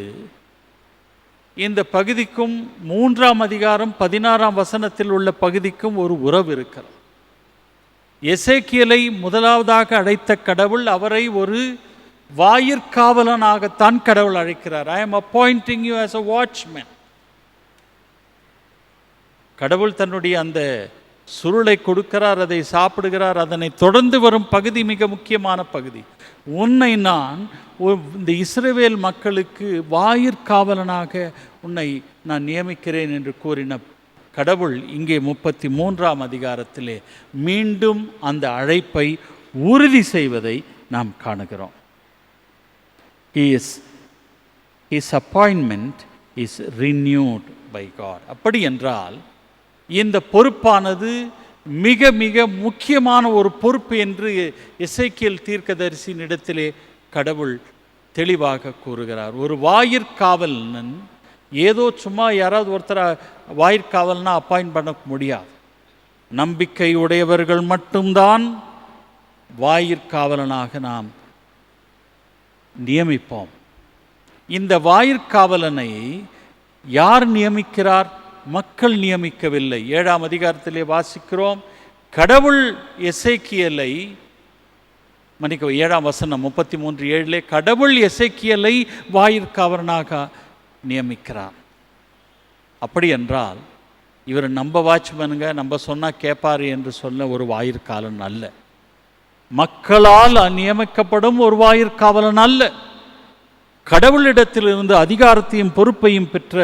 இந்த பகுதிக்கும் 3ஆம் அதிகாரம் 16ஆம் வசனத்தில் உள்ள பகுதிக்கும் ஒரு உறவு இருக்கிறது. எசேக்கியேலை முதலாவதாக அழைத்த கடவுள் அவரை ஒரு வாயிற்காவலனாகத்தான் கடவுள் அழைக்கிறார். I am appointing you as a watchman. கடவுள் தன்னுடைய அந்த சுருளை கொடுக்கிறார், அதை சாப்பிடுகிறார். அதனை தொடர்ந்து வரும் பகுதி மிக முக்கியமான பகுதி. உன்னை நான் இந்த இஸ்ரவேல் மக்களுக்கு வாயிற்காவலனாக உன்னை நான் நியமிக்கிறேன் என்று கூறின கடவுள் இங்கே 33ஆம் அதிகாரத்திலே மீண்டும் அந்த அழைப்பை உறுதி செய்வதை நாம் காணுகிறோம். His appointment is renewed by God. அப்படி என்றால் இந்த பொறுப்பானது மிக மிக முக்கியமான ஒரு பொறுப்பு என்று எசேக்கியேல் தீர்க்கதரிசியின் இடத்திலே கடவுள் தெளிவாக கூறுகிறார். ஒரு வாயிற்காவலன் ஏதோ சும்மா யாராவது ஒருத்தரை வாயிற்காவல்னா அப்பாயின்ட் பண்ண முடியாது. நம்பிக்கை உடையவர்கள் மட்டும்தான் வாயிற்காவலனாக நாம் நியமிப்போம். இந்த வாயிற்காவலனை யார் நியமிக்கிறார்? மக்கள் நியமிக்கவில்லை. 7ஆம் அதிகாரத்திலே வாசிக்கிறோம், கடவுள் எசேக்கியேலை 7ஆம் வசனம் 33:7 கடவுள் எசேக்கியேலை வாயிற்காவலனாக நியமிக்கிறார். அப்படி என்றால் இவர் நம்ம வாட்ச்மேனுங்க, நம்ம சொன்னால் கேட்பார் என்று சொன்ன ஒரு வாயிற்காவலன் அல்ல. மக்களால் நியமிக்கப்படும் ஒரு வாயிற்காவலன் அல்ல. கடவுளிடத்திலிருந்து அதிகாரத்தையும் பொறுப்பையும் பெற்ற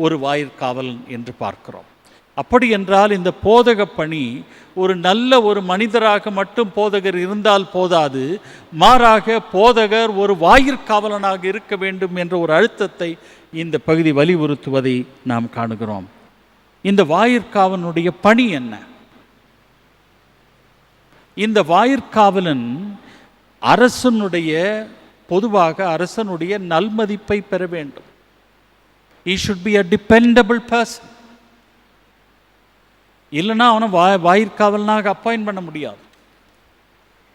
ஒரு வாயிற்காவலன் என்று பார்க்கிறோம். அப்படி என்றால் இந்த போதக பணி ஒரு நல்ல ஒரு மனிதராக மட்டும் போதகர் இருந்தால் போதாது, மாறாக போதகர் ஒரு வாயிற்காவலனாக இருக்க வேண்டும் என்ற ஒரு அழுத்தத்தை இந்த பகுதி வலியுறுத்துவதை நாம் காணுகிறோம். இந்த வாயிற்காவலனுடைய பணி என்ன? இந்த வாயிற்காவலன் பொதுவாக அரசனுடைய நல்மதிப்பை பெற வேண்டும். He should be a dependable person. இல்லைன்னா அவனை வாயிற்காவலனாக அப்பாயின்ட் பண்ண முடியாது.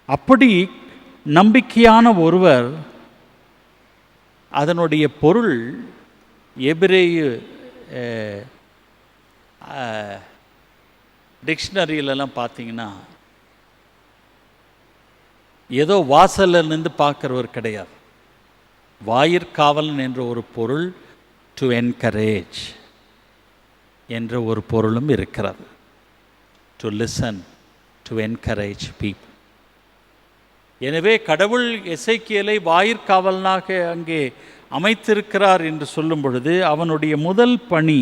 அப்படி நம்பிக்கையான ஒருவர், அதனுடைய பொருள் எபிரேய டிக்ஷனரியிலலாம் பார்த்தீங்கன்னா ஏதோ வாசலில் நின்று பார்க்குறவர் கிடையாது. வாயிற்காவலன் என்ற ஒரு பொருள் டு என்கரேஜ் என்ற ஒரு பொருளும் இருக்கிறது. To listen, to encourage people. எனவே கடவுள் எசேக்கியேலை வாயிற்காவலனாக அங்கே அமைத்திருக்கிறார் என்று சொல்லும் பொழுது அவனுடைய முதல் பணி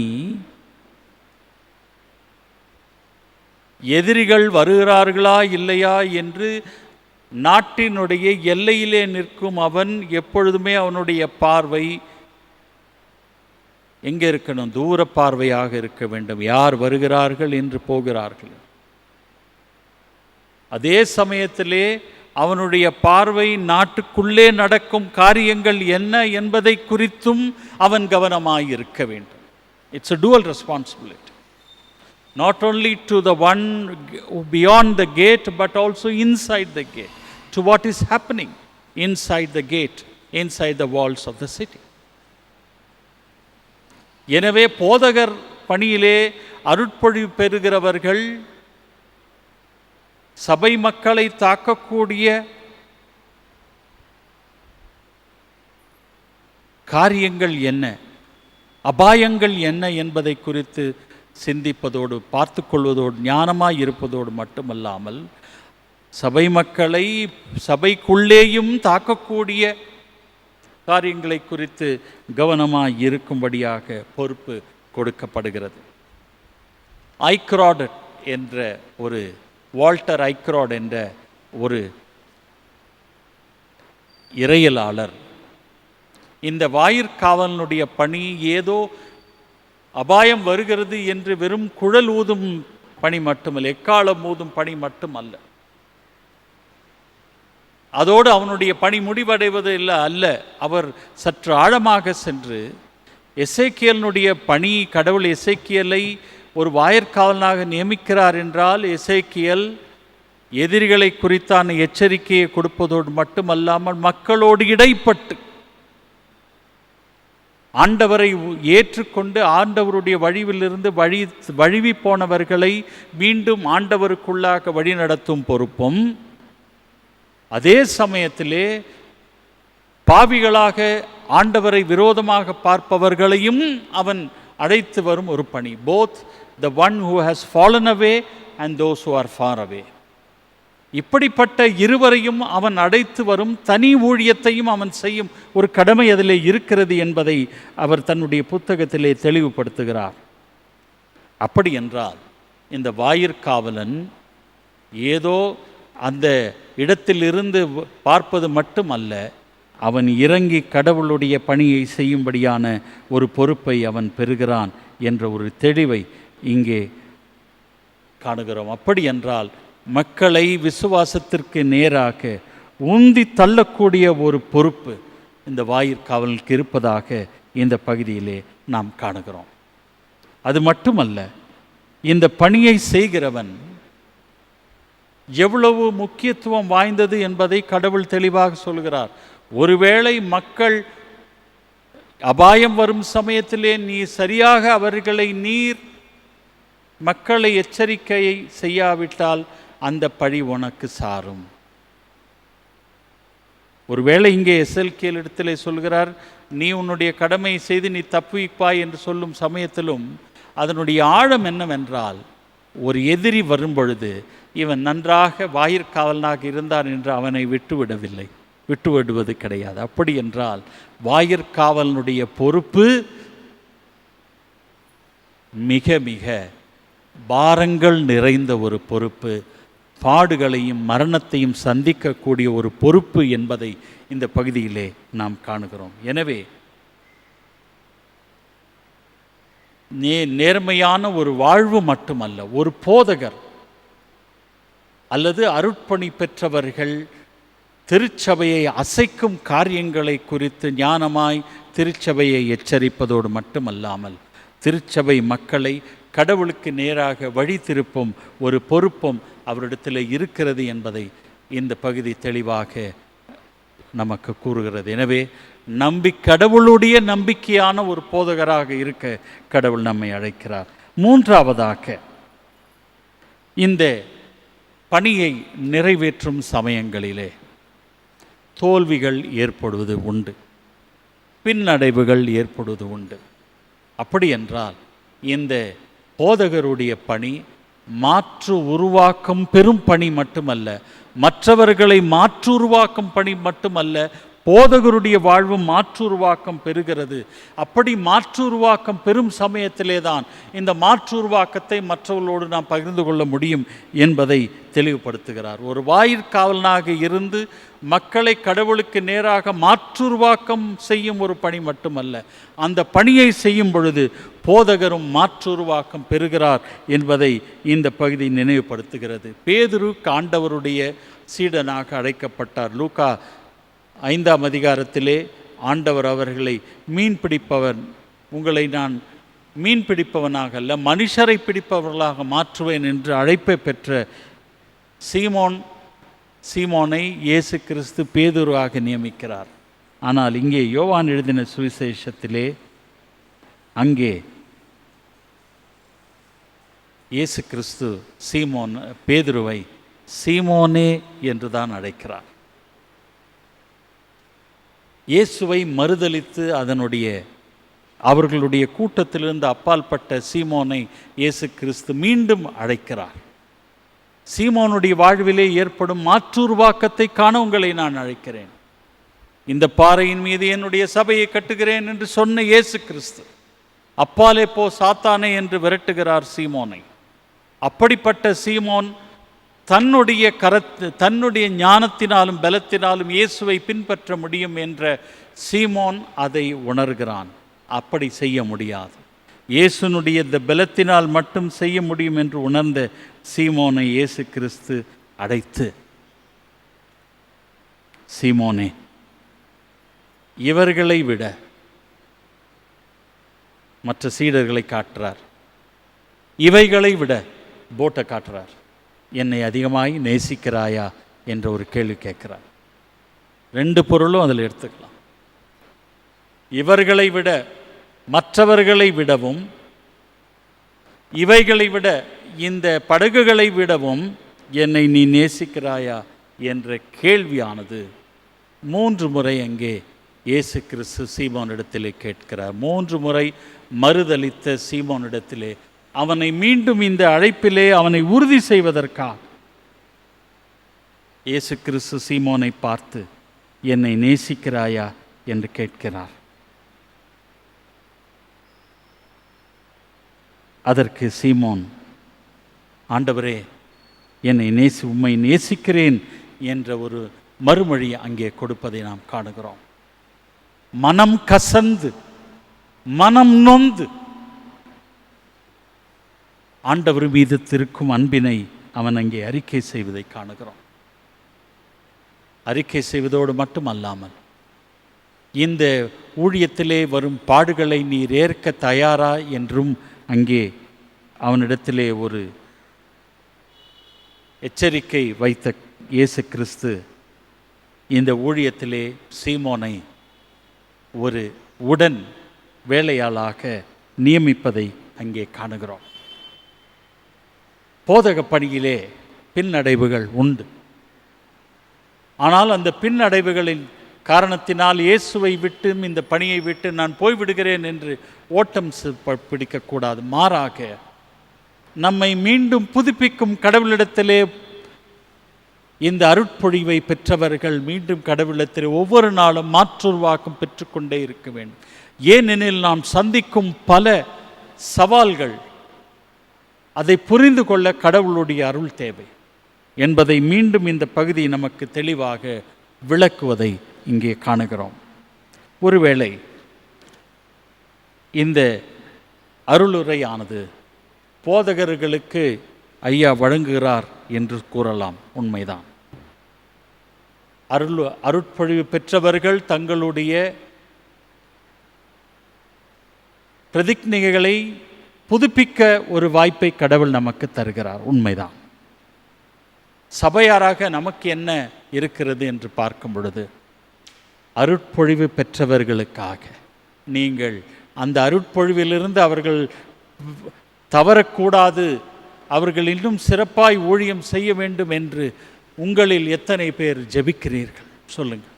எதிரிகள் வருகிறார்களா இல்லையா என்று நாட்டினுடைய எல்லையிலே நிற்கும் அவன் எப்பொழுதுமே அவனுடைய பார்வை எங்கே இருக்கணும்? தூர பார்வையாக இருக்க வேண்டும். யார் வருகிறார்கள் என்று போகிறார்கள். அதே சமயத்திலே அவனுடைய பார்வை நாட்டுக்குள்ளே நடக்கும் காரியங்கள் என்ன என்பதை குறித்தும் அவன் கவனமாயிருக்க வேண்டும். It's a dual responsibility. not only to the one beyond the gate, but also inside the gate, to what is happening inside the gate, inside the walls of the city. எனவே போதகர் பணியிலே அருட்பொழிவு பெறுகிறவர்கள் சபை மக்களை தாக்கக்கூடிய காரியங்கள் என்ன, அபாயங்கள் என்ன என்பதை குறித்து சிந்திப்பதோடு பார்த்து கொள்வதோடு ஞானமாய் இருப்பதோடு மட்டுமல்லாமல் சபை மக்களை சபைக்குள்ளேயும் தாக்கக்கூடிய காரியங்களை குறித்து கவனமாய் இருக்கும்படியாக பொறுப்பு கொடுக்கப்படுகிறது. ஐக்ராட் என்ற ஒரு வால்டர் ஐக்ராட் என்ற ஒரு இறையலாளர் இந்த வாயிற்காவலனுடைய பணி ஏதோ அபாயம் வருகிறது என்று வெறும் குழல் ஊதும் பணி மட்டுமல்ல, எக்காலம் ஊதும் பணி மட்டுமல்ல, அதோடு அவனுடைய பணி முடிவடைவது அல்ல. அவர் சற்று ஆழமாக சென்று எசேக்கியேலினுடைய பணி, கடவுள் எசேக்கியேலை ஒரு வாயிற்காவலனாக நியமிக்கிறார் என்றால் எசேக்கியேல் எதிரிகளை குறித்தான எச்சரிக்கையை கொடுப்பதோடு மட்டுமல்லாமல் மக்களோடு இடைப்பட்டு ஆண்டவரை ஏற்றுக்கொண்டு ஆண்டவருடைய வழிவிலிருந்து வழுவி போனவர்களை மீண்டும் ஆண்டவருக்குள்ளாக வழிநடத்தும் பொறுப்பும், அதே சமயத்திலே பாவிகளாக ஆண்டவரை விரோதமாக பார்ப்பவர்களையும் அவன் அழைத்து வரும் ஒரு பணி. Both the one who has fallen away and those who are far away. இப்படிப்பட்ட இருவரையும் அவன் அழைத்து வரும் தனி ஊழியத்தையும் அவன் செய்யும் ஒரு கடமை அதிலே இருக்கிறது என்பதை அவர் தன்னுடைய புத்தகத்திலே தெளிவுபடுத்துகிறார். அப்படி என்றால் இந்த வாயிற்காவலன் ஏதோ அந்த இடத்திலிருந்து பார்ப்பது மட்டுமல்ல, அவன் இறங்கி கடவுளுடைய பணியை செய்யும்படியான ஒரு பொறுப்பை அவன் பெறுகிறான் என்ற ஒரு தெளிவை இங்கே காணுகிறோம். அப்படி என்றால் மக்களை விசுவாசத்திற்கு நேராக உந்தி தள்ளக்கூடிய ஒரு பொறுப்பு இந்த வாயிற்காவலுக்கு இருப்பதாக இந்த பகுதியிலே நாம் காணுகிறோம். அது மட்டுமல்ல, இந்த பணியை செய்கிறவன் எவ்வளவு முக்கியத்துவம் வாய்ந்தது என்பதை கடவுள் தெளிவாக சொல்கிறார். ஒருவேளை மக்கள் அபாயம் வரும் சமயத்திலே நீ சரியாக அவர்களை மக்களை எச்சரிக்கையை செய்யாவிட்டால் அந்த பழி உனக்கு சாரும். ஒருவேளை இங்கே எசேக்கியேல் இடத்திலே சொல்கிறார், நீ உன்னுடைய கடமையை செய்து நீ தப்பிப்பாய் என்று சொல்லும் சமயத்திலும் அதனுடைய ஆழம் என்னவென்றால், ஒரு எதிரி வரும்பொழுது இவன் நன்றாக வாயிற்காவலனாக இருந்தான் என்று அவனை விட்டுவிடுவது கிடையாது. அப்படி என்றால் வாயிற்காவலனுடைய பொறுப்பு மிக மிக பாரங்கள் நிறைந்த ஒரு பொறுப்பு, பாடுகளையும் மரணத்தையும் சந்திக்கக்கூடிய ஒரு பொறுப்பு என்பதை இந்த பகுதியிலே நாம் காணுகிறோம். எனவே நேர்மையான ஒரு வாழ்வு மட்டுமல்ல, ஒரு போதகர் அல்லது அருட்பணி பெற்றவர்கள் திருச்சபையை அசைக்கும் காரியங்களை குறித்து ஞானமாய் திருச்சபையை எச்சரிப்பதோடு மட்டுமல்லாமல் திருச்சபை மக்களை கடவுளுக்கு நேராக வழி திருப்பும் ஒரு பொறுப்பும் அவரிடத்தில் இருக்கிறது என்பதை இந்த பகுதி தெளிவாக நமக்கு கூறுகிறது. எனவே கடவுளுடைய நம்பிக்கையான ஒரு போதகராக இருக்க கடவுள் நம்மை அழைக்கிறார். மூன்றாவதாக, இந்த பணியை நிறைவேற்றும் சமயங்களிலே தோல்விகள் ஏற்படுவது உண்டு, பின்னடைவுகள் ஏற்படுவது உண்டு. அப்படி என்றால் இந்த போதகருடைய பணி மாற்று உருவாக்கும் பெரும் பணி மட்டுமல்ல, மற்றவர்களை மாற்று உருவாக்கும் பணி மட்டுமல்ல, போதகருடைய வாழ்வு மாற்று உருவாக்கம் பெறுகிறது. அப்படி மாற்று உருவாக்கம் பெறும் சமயத்திலே தான் இந்த மாற்று உருவாக்கத்தை மற்றவர்களோடு நாம் பகிர்ந்து கொள்ள முடியும் என்பதை தெளிவுபடுத்துகிறார். ஒரு வாயிற்காவலனாக இருந்து மக்களை கடவுளுக்கு நேராக மாற்றுருவாக்கம் செய்யும் ஒரு பணி மட்டுமல்ல, அந்த பணியை செய்யும் பொழுது போதகரும் மாற்றுருவாக்கம் பெறுகிறார் என்பதை இந்த பகுதி நினைவுபடுத்துகிறது. பேதுரு ஆண்டவருடைய சீடனாக அழைக்கப்பட்டார். லூக்கா 5ஆம் அதிகாரத்திலே ஆண்டவர் அவர்களை மீன் பிடிப்பவர், உங்களை நான் மீன் பிடிப்பவனாக அல்ல, மனுஷரை பிடிப்பவர்களாக மாற்றுவேன் என்று அழைப்பை பெற்ற சீமோனை இயேசு கிறிஸ்து பேதுருவாக நியமிக்கிறார். ஆனால் இங்கே யோவான் எழுதின சுவிசேஷத்திலே அங்கே இயேசு கிறிஸ்து பேதுருவை சீமோனே என்று தான் அழைக்கிறார். இயேசுவை மறுதலித்து அவர்களுடைய கூட்டத்திலிருந்து அப்பால்பட்ட சீமோனை இயேசு கிறிஸ்து மீண்டும் அழைக்கிறார். சீமோனுடைய வாழ்விலே ஏற்படும் மாற்றுருவாக்கத்தை காண உங்களை நான் அழைக்கிறேன். இந்த பாறையின் மீது என்னுடைய சபையை கட்டுகிறேன் என்று சொன்ன இயேசு கிறிஸ்து அப்பாலே போ சாத்தானே என்று விரட்டுகிறார் சீமோனை. அப்படிப்பட்ட சீமோன் தன்னுடைய ஞானத்தினாலும் பலத்தினாலும் இயேசுவை பின்பற்ற முடியும் என்ற சீமோன் அதை உணர்கிறான். அப்படி செய்ய முடியாது, இயேசுனுடைய இந்த பலத்தினால் மட்டும் செய்ய முடியும் என்று உணர்ந்த சீமோனை இயேசு கிறிஸ்து அழைத்து, சீமோனே, இவர்களை விட மற்ற சீடர்களை காட்டுறார், இவைகளை விட போட்டை காட்டுறார். என்னை அதிகமாய் நேசிக்கிறாயா என்ற ஒரு கேள்வி கேட்கிறார். ரெண்டு பொருளும் அதில் எடுத்துக்கலாம். இவர்களை விட, மற்றவர்களை விடவும், இவைகளை விட, இந்த படகுகளை விடவும் என்னை நீ நேசிக்கிறாயா என்ற கேள்வியானது 3 முறை அங்கே இயேசு கிறிஸ்து சீமோனிடத்திலே கேட்கிறார். 3 முறை மறுதலித்த சீமோனிடத்திலே அவனை மீண்டும் இந்த அழைப்பிலே அவனை உறுதி செய்வதற்காக இயேசு கிறிஸ்து சீமோனை பார்த்து என்னை நேசிக்கிறாயா என்று கேட்கிறார். அதற்கு சீமோன், ஆண்டவரே, உம்மை நேசிக்கிறேன் என்ற ஒரு மறுமொழி அங்கே கொடுப்பதை நாம் காணுகிறோம். மனம் கசந்து, மனம் நொந்து ஆண்டவர் மீது இருக்கும் அன்பினை அவன் அங்கே அறிக்கை செய்வதை காணுகிறோம். அறிக்கை செய்வதோடு மட்டுமல்லாமல், இந்த ஊழியத்திலே வரும் பாடுகளை நீர் ஏற்க தயாரா என்றும் அங்கே அவனிடத்திலே ஒரு எச்சரிக்கை வைத்த இயேசு கிறிஸ்து இந்த ஊழியத்திலே சீமோனை ஒரு உடன் வேலையாளாக நியமிப்பதை அங்கே காணுகிறோம். போதக பணியிலே பின்னடைவுகள் உண்டு. ஆனால் அந்த பின்னடைவுகளின் காரணத்தினால் இயேசுவை விட்டு, இந்த பணியை விட்டு நான் போய்விடுகிறேன் என்று ஓட்டம் பிடிக்கக்கூடாது. மாறாக நம்மை மீண்டும் புதுப்பிக்கும் கடவுளிடத்திலே இந்த அருட்பொழிவை பெற்றவர்கள் மீண்டும் கடவுளிடத்திலே ஒவ்வொரு நாளும் மாற்றுருவாக்கம் பெற்றுக்கொண்டே இருக்க வேண்டும். ஏனெனில் நாம் சந்திக்கும் பல சவால்கள், அதை புரிந்து கொள்ள கடவுளுடைய அருள் தேவை என்பதை மீண்டும் இந்த பகுதி நமக்கு தெளிவாக விளக்குவதை இங்கே காணுகிறோம். ஒருவேளை இந்த அருளுரையானது போதகர்களுக்கு ஐயா வழங்குகிறார் என்று கூறலாம். உண்மைதான். அருட்பொழிவு பெற்றவர்கள் தங்களுடைய பிரதிஜைகளை புதுப்பிக்க ஒரு வாய்ப்பை கடவுள் நமக்கு தருகிறார். உண்மைதான். சபையாராக நமக்கு என்ன இருக்கிறது என்று பார்க்கும் பொழுது, அருட்பொழிவு பெற்றவர்களுக்காக நீங்கள் அந்த அருட்பொழிவிலிருந்து அவர்கள் தவறக்கூடாது, அவர்கள் இன்னும் சிறப்பாய் ஊழியம் செய்ய வேண்டும் என்று உங்களில் எத்தனை பேர் ஜெபிக்கிறீர்கள்? சொல்லுங்கள்.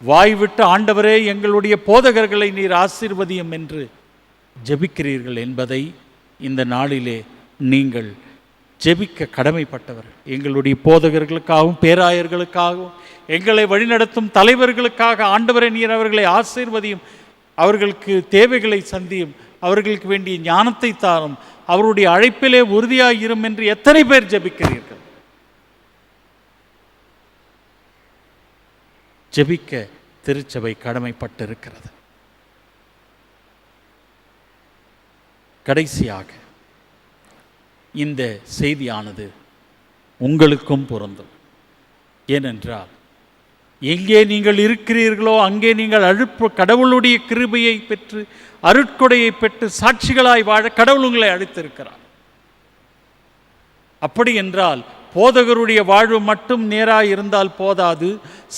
வாய்விட்டு ஆண்டவரே எங்களுடைய போதகர்களை நீர் ஆசீர்வதியும் என்று ஜெபிக்கிறீர்கள் என்பதை இந்த நாளிலே நீங்கள் ஜெபிக்க கடமைப்பட்டவர்கள். எங்களுடைய போதகர்களுக்காகவும் பேராயர்களுக்காகவும் எங்களை வழிநடத்தும் தலைவர்களுக்காக ஆண்டவரே நீர் அவர்களை ஆசீர்வதியும், அவர்களுக்கு தேவைகளை சந்தியும், அவர்களுக்கு வேண்டிய ஞானத்தை தாரும், அவருடைய அழைப்பிலே உறுதியாயிரும் என்று எத்தனை பேர் ஜெபிக்கிறீர்கள்? ஜெபிக்க திருச்சபை கடமைப்பட்டிருக்கிறது. கடைசியாக இந்த செய்தியானது உங்களுக்கும் பொருந்தும். ஏனென்றால் எங்கே நீங்கள் இருக்கிறீர்களோ அங்கே நீங்கள் கடவுளுடைய கிருபையை பெற்று அருட்கொடையை பெற்று சாட்சிகளாய் வாழ கடவுள் உங்களை அழைத்திருக்கிறார். அப்படி என்றால் போதகருடைய வாழ்வு மட்டும் நேராய் இருந்தால் போதாது,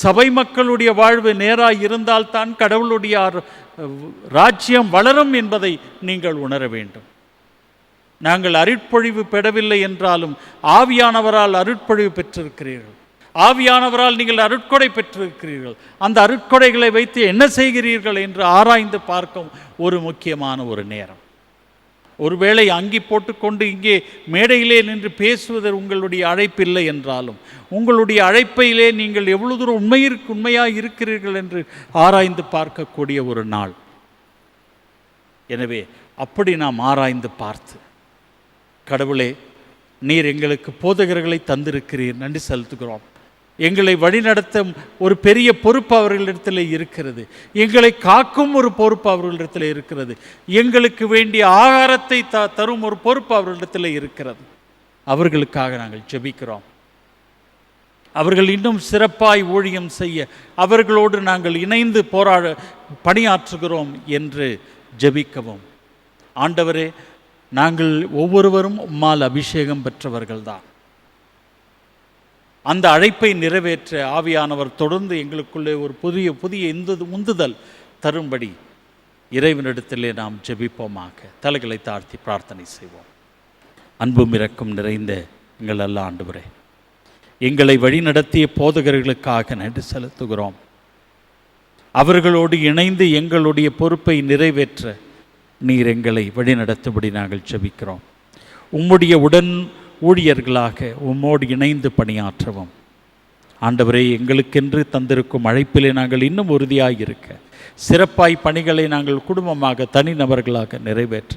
சபை மக்களுடைய வாழ்வு நேராய் இருந்தால் தான் கடவுளுடைய ராஜ்யம் வளரும் என்பதை நீங்கள் உணர வேண்டும். நாங்கள் அருட்பொழிவு பெறவில்லை என்றாலும் ஆவியானவரால் அருட்பொழிவு பெற்றிருக்கிறீர்கள். ஆவியானவரால் நீங்கள் அருட்கொடை பெற்றிருக்கிறீர்கள். அந்த அருட்கொடைகளை வைத்து என்ன செய்கிறீர்கள் என்று ஆராய்ந்து பார்க்கும் ஒரு முக்கியமான ஒரு நேரம். ஒருவேளை அங்கி போட்டுக்கொண்டு இங்கே மேடையிலே நின்று பேசுவது உங்களுடைய அழைப்பில்லை என்றாலும் உங்களுடைய அழைப்பிலே நீங்கள் எவ்வளவு தூரம் உண்மையாக இருக்கிறீர்கள் என்று ஆராய்ந்து பார்க்கக்கூடிய ஒரு நாள். எனவே அப்படி நாம் ஆராய்ந்து பார்த்து, கடவுளே, நீர் எங்களுக்கு போதகர்களை தந்திருக்கிறீர், நன்றி செலுத்துகிறோம். எங்களை வழிநடத்த ஒரு பெரிய பொறுப்பு அவர்களிடத்தில் இருக்கிறது. எங்களை காக்கும் ஒரு பொறுப்பு அவர்களிடத்தில் இருக்கிறது. எங்களுக்கு வேண்டிய ஆகாரத்தை தரும் ஒரு பொறுப்பு அவர்களிடத்தில் இருக்கிறது. அவர்களுக்காக நாங்கள் ஜெபிக்கிறோம். அவர்கள் இன்னும் சிறப்பாய் ஊழியம் செய்ய அவர்களோடு நாங்கள் இணைந்து பணியாற்றுகிறோம் என்று ஜெபிக்கவும். ஆண்டவரே, நாங்கள் ஒவ்வொருவரும் உம்மால் அபிஷேகம் பெற்றவர்கள்தான். அந்த அழைப்பை நிறைவேற்ற ஆவியானவர் தொடர்ந்து எங்களுக்குள்ளே ஒரு புதிய உந்துதல் தரும்படி இறைவனிடத்திலே நாம் ஜெபிப்போமாக. தலைகளை தாழ்த்தி பிரார்த்தனை செய்வோம். அன்பும் இரக்கம் நிறைந்த எங்கள் நல்ல ஆண்டவரே, எங்களை வழிநடத்திய போதகர்களுக்காக நன்றி செலுத்துகிறோம். அவர்களோடு இணைந்து எங்களுடைய பொறுப்பை நிறைவேற்ற நீர் எங்களை வழிநடத்தும்படி நாங்கள் ஜெபிக்கிறோம். உம்முடைய ஊழியர்களாக உம்மோடு இணைந்து பணியாற்றவும். ஆண்டவரே, எங்களுக்கென்று தந்திருக்கும் அழைப்பிலே நாங்கள் இன்னும் உறுதியாக இருக்க, சிறப்பாய் பணிகளை நாங்கள் குடும்பமாக தனிநபர்களாக நிறைவேற்ற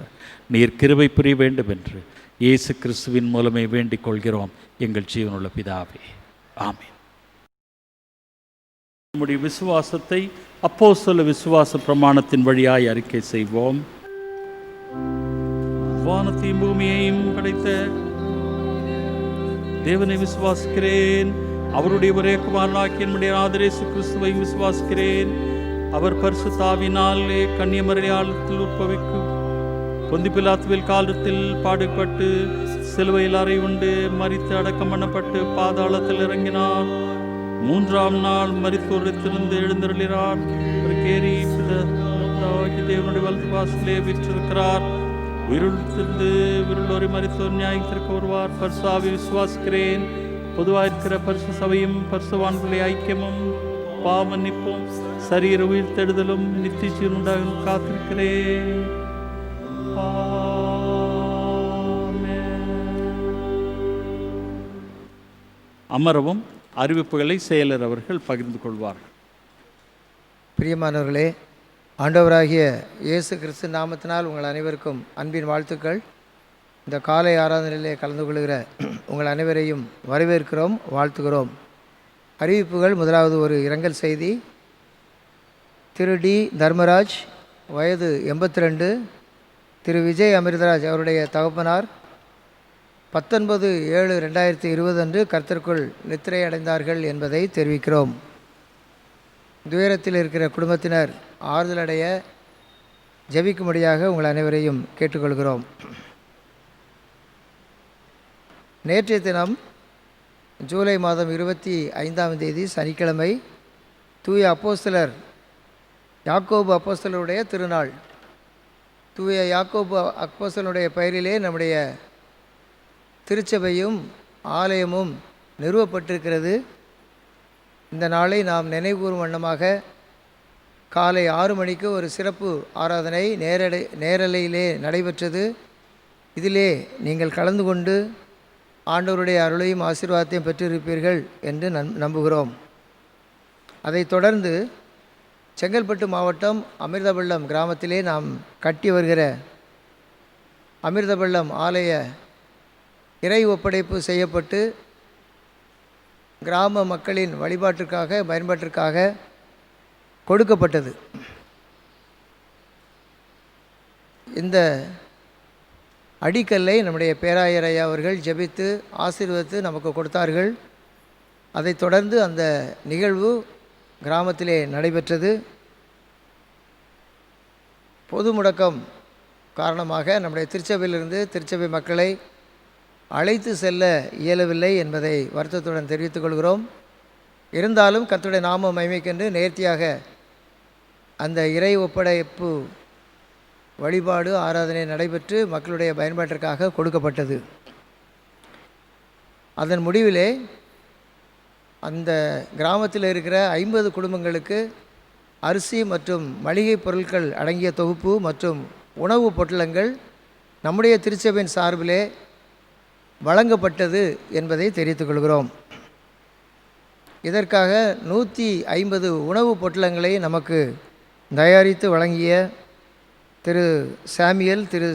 நீர் கிருபை புரிய வேண்டும் என்று இயேசு கிறிஸ்துவின் மூலமே வேண்டிக் கொள்கிறோம் எங்கள் ஜீவனுள்ள பிதாவே, ஆமென். நம்முடைய விசுவாசத்தை அப்போஸ்தல விசுவாச பிரமாணத்தின் வழியாய் அறிக்கை செய்வோம். வானத்தையும் பூமியையும் படைத்த தேவனை விசுவாசிக்கிறேன். அவருடைய ஒரே குமாரனாகிய நம்முடைய ஆண்டவர் இயேசு கிறிஸ்துவை விசுவாசிக்கிறேன். அவர் பரிசுத்த ஆவியினாலே கன்னிமரியாளத்தில் உற்பவிக்கும் பொந்தி பிலாத்துவில் காலத்தில் பாடுபட்டு சிலுவையில் அறையுண்டு மரித்து அடக்கம் பண்ணப்பட்டு பாதாளத்தில் இறங்கினார். 3ஆம் நாள் மரித்தோரிடத்திலிருந்து எழுந்தருளினார். கேரி தேவனுடைய வலது வாசலே விற்றிருக்கிறார். உயிருள்ளோரை மரித்தோர் நியாயத்திற்கு வருவார். பரிசுத்தாவி விசுவாசிக்கிறேன். பொதுவாக இருக்கிற பரிசு சபையும் பரிசுவான்களுடைய ஐக்கியமும் பாவ மன்னிப்பும் சரீர உயிர் தெழுதலும் நித்திய ஜீவன் உண்டாக காத்திருக்கிறேன். அமரவும் அறிவிப்புகளை செயலர் அவர்கள் பகிர்ந்து கொள்வார்கள். பிரியமானவர்களே, ஆண்டவராகிய இயேசு கிறிஸ்து நாமத்தினால் உங்கள் அனைவருக்கும் அன்பின் வாழ்த்துக்கள். இந்த காலை ஆராதனையிலே கலந்து கொள்கிற உங்கள் அனைவரையும் வரவேற்கிறோம், வாழ்த்துகிறோம். அறிவிப்புகள். முதலாவது ஒரு இரங்கல் செய்தி. திரு டி தர்மராஜ், வயது 82, திரு விஜய் அமிர்தராஜ் அவருடைய தகப்பனார் 19/7/2020 அன்று கர்த்தருக்குள் நித்திரை அடைந்தார்கள் என்பதை தெரிவிக்கிறோம். துயரத்தில் இருக்கிற குடும்பத்தினர் ஆறுதல் அடைய ஜெபிக்கும்படியாக உங்கள் அனைவரையும் கேட்டுக்கொள்கிறோம். நேற்றைய தினம் ஜூலை மாதம் 25ஆம் தேதி சனிக்கிழமை தூய அப்போஸ்தலர் யாக்கோபு அப்போஸ்தலருடைய திருநாள். தூய யாக்கோபு அப்போஸ்தலனுடைய பெயரிலே நம்முடைய திருச்சபையும் ஆலயமும் நிறுவப்பட்டிருக்கிறது. இந்த நாளை நாம் நினைவுகூரும் வண்ணமாக காலை 6 மணிக்கு ஒரு சிறப்பு ஆராதனை நேரலையிலே நடைபெற்றது. இதிலே நீங்கள் கலந்து கொண்டு ஆண்டவருடைய அருளையும் ஆசீர்வாதத்தையும் பெற்றிருப்பீர்கள் என்று நம்புகிறோம். அதைத் தொடர்ந்து செங்கல்பட்டு மாவட்டம் அமிர்தபள்ளம் கிராமத்திலே நாம் கட்டி வருகிற அமிர்தபள்ளம் ஆலய இறை ஒப்படைப்பு செய்யப்பட்டு கிராம மக்களின் வழிபாட்டிற்காக பயன்பாட்டிற்காக கொடுக்கப்பட்டது. இந்த அடிக்கல்லை நம்முடைய பேராயர் ஐயா அவர்கள் ஜெபித்து ஆசீர்வதித்து நமக்கு கொடுத்தார்கள். அதைத் தொடர்ந்து அந்த நிகழ்வு கிராமத்திலே நடைபெற்றது. பொது முடக்கம் காரணமாக நம்முடைய திருச்சபையிலிருந்து திருச்சபை மக்களை அழைத்து செல்ல இயலவில்லை என்பதை வருத்தத்துடன் தெரிவித்துக் கொள்கிறோம். இருந்தாலும் கர்த்தருடைய நாம மகிமைக்கென்று நேர்த்தியாக அந்த இறை ஒப்படைப்பு வழிபாடு ஆராதனை நடைபெற்று மக்களுடைய பயன்பாட்டிற்காக கொடுக்கப்பட்டது. அதன் முடிவிலே அந்த கிராமத்தில் இருக்கிற 50 குடும்பங்களுக்கு அரிசி மற்றும் மளிகை பொருட்கள் அடங்கிய தொகுப்பு மற்றும் உணவுப் பொட்டலங்கள் நம்முடைய திருச்சபையின் சார்பிலே வழங்கப்பட்டது என்பதை தெரிவித்துக் கொள்கிறோம். இதற்காக 150 உணவுப் பொட்டலங்களை நமக்கு தயாரித்து வழங்கிய திரு சாமியல், திரு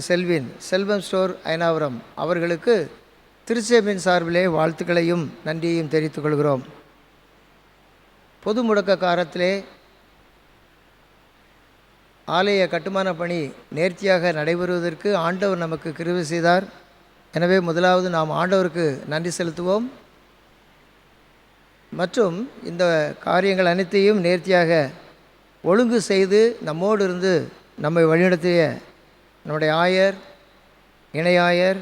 செல்வம் ஸ்டோர் அயனாவரம் அவர்களுக்கு திருச்சபையின் சார்பிலே வாழ்த்துக்களையும் நன்றியையும் தெரிவித்துக் கொள்கிறோம். பொது முடக்க காலத்திலே ஆலய கட்டுமான பணி நேர்த்தியாக நடைபெறுவதற்கு ஆண்டவர் நமக்கு கிருபை செய்தார். எனவே முதலாவது நாம் ஆண்டவருக்கு நன்றி செலுத்துவோம். மற்றும் இந்த காரியங்கள் அனைத்தையும் நேர்த்தியாக ஒழுங்கு செய்து நம்மோடு இருந்து நம்மை வழிநடத்திய நம்முடைய ஆயர், இணை ஆயர்,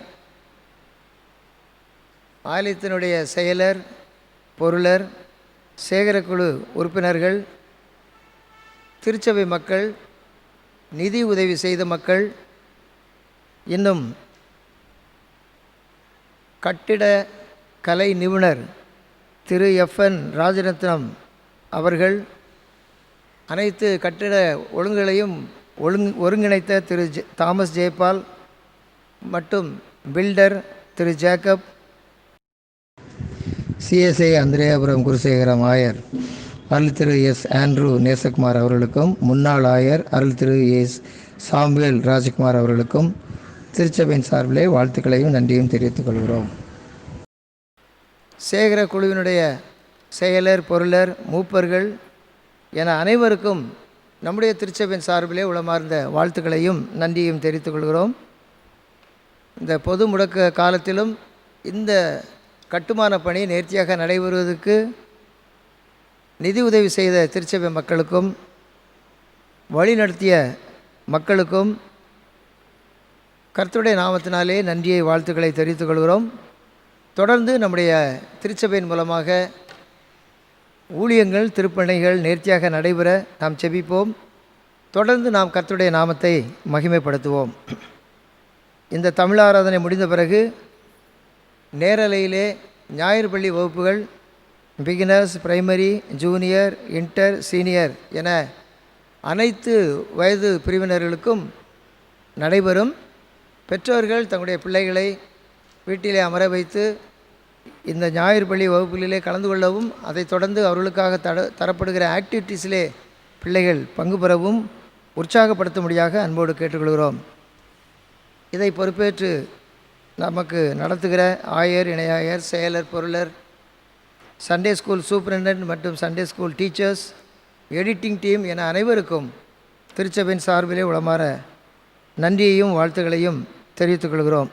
ஆலயத்தினுடைய செயலர், பொருளர், சேகரக்குழு உறுப்பினர்கள், திருச்சபை மக்கள், நிதி உதவி செய்த மக்கள், இன்னும் கட்டிட கலை நிபுணர் திரு FN ராஜரத்னம் அவர்கள், அனைத்து கட்டிட ஒழுங்குகளையும் ஒருங்கிணைத்த திரு தாமஸ் ஜெயபால் மற்றும் பில்டர் திரு ஜேக்கப், CSI அந்திரேயாபுரம் குருசேகரம் ஆயர் அருள் திரு ஆண்ட்ரூ நேசகுமார் அவர்களுக்கும், முன்னாள் ஆயர் அருள் திரு சாமுவேல் ராஜகுமார் அவர்களுக்கும் திருச்சபையின் சார்பிலே வாழ்த்துக்களையும் நன்றியும் தெரிவித்துக் கொள்கிறோம். சேகர குழுவினுடைய செயலர், பொருளர், மூப்பர்கள் என அனைவருக்கும் நம்முடைய திருச்சபையின் சார்பிலே உளமார்ந்த வாழ்த்துக்களையும் நன்றியும் தெரிவித்துக் கொள்கிறோம். இந்த பொது முடக்க காலத்திலும் இந்த கட்டுமான பணி நேர்த்தியாக நடைபெறுவதற்கு நிதி உதவி செய்த திருச்சபை மக்களுக்கும் வழி நடத்திய மக்களுக்கும் கர்த்தருடைய நாமத்தினாலே நன்றியை வாழ்த்துக்களை தெரிவித்துக் கொள்கிறோம். தொடர்ந்து நம்முடைய திருச்சபையின் மூலமாக ஊழியங்கள், திருப்பணிகள் நேர்த்தியாக நடைபெற நாம் செபிப்போம். தொடர்ந்து நாம் கர்த்தருடைய நாமத்தை மகிமைப்படுத்துவோம். இந்த தமிழ் ஆராதனை முடிந்த பிறகு நேரலையிலே ஞாயிறு பள்ளி வகுப்புகள் beginners, primary, junior, inter, senior என அனைத்து வயது பிரிவினர்களுக்கும் நடைபெறும். பெற்றோர்கள் தங்களுடைய பிள்ளைகளை வீட்டிலே அமர வைத்து இந்த ஞாயிறு பள்ளி வகுப்புகளிலே கலந்து கொள்ளவும், அதைத் தொடர்ந்து அவர்களுக்காக தரப்படுகிற ஆக்டிவிட்டீஸிலே பிள்ளைகள் பங்கு பெறவும் உற்சாகப்படுத்தும்படியாக அன்போடு கேட்டுக்கொள்கிறோம். இதை பொறுப்பேற்று நமக்கு நடத்துகிற ஆயர், இணையாயர், செயலர், பொருளர், சண்டே ஸ்கூல் சூப்பரிண்டென்டென்ட் மற்றும் Sunday school teachers, editing team என அனைவருக்கும் திருச்சபையின் சார்பிலே உளமாற நன்றியையும் வாழ்த்துக்களையும் தெரிவித்துக் கொள்கிறோம்.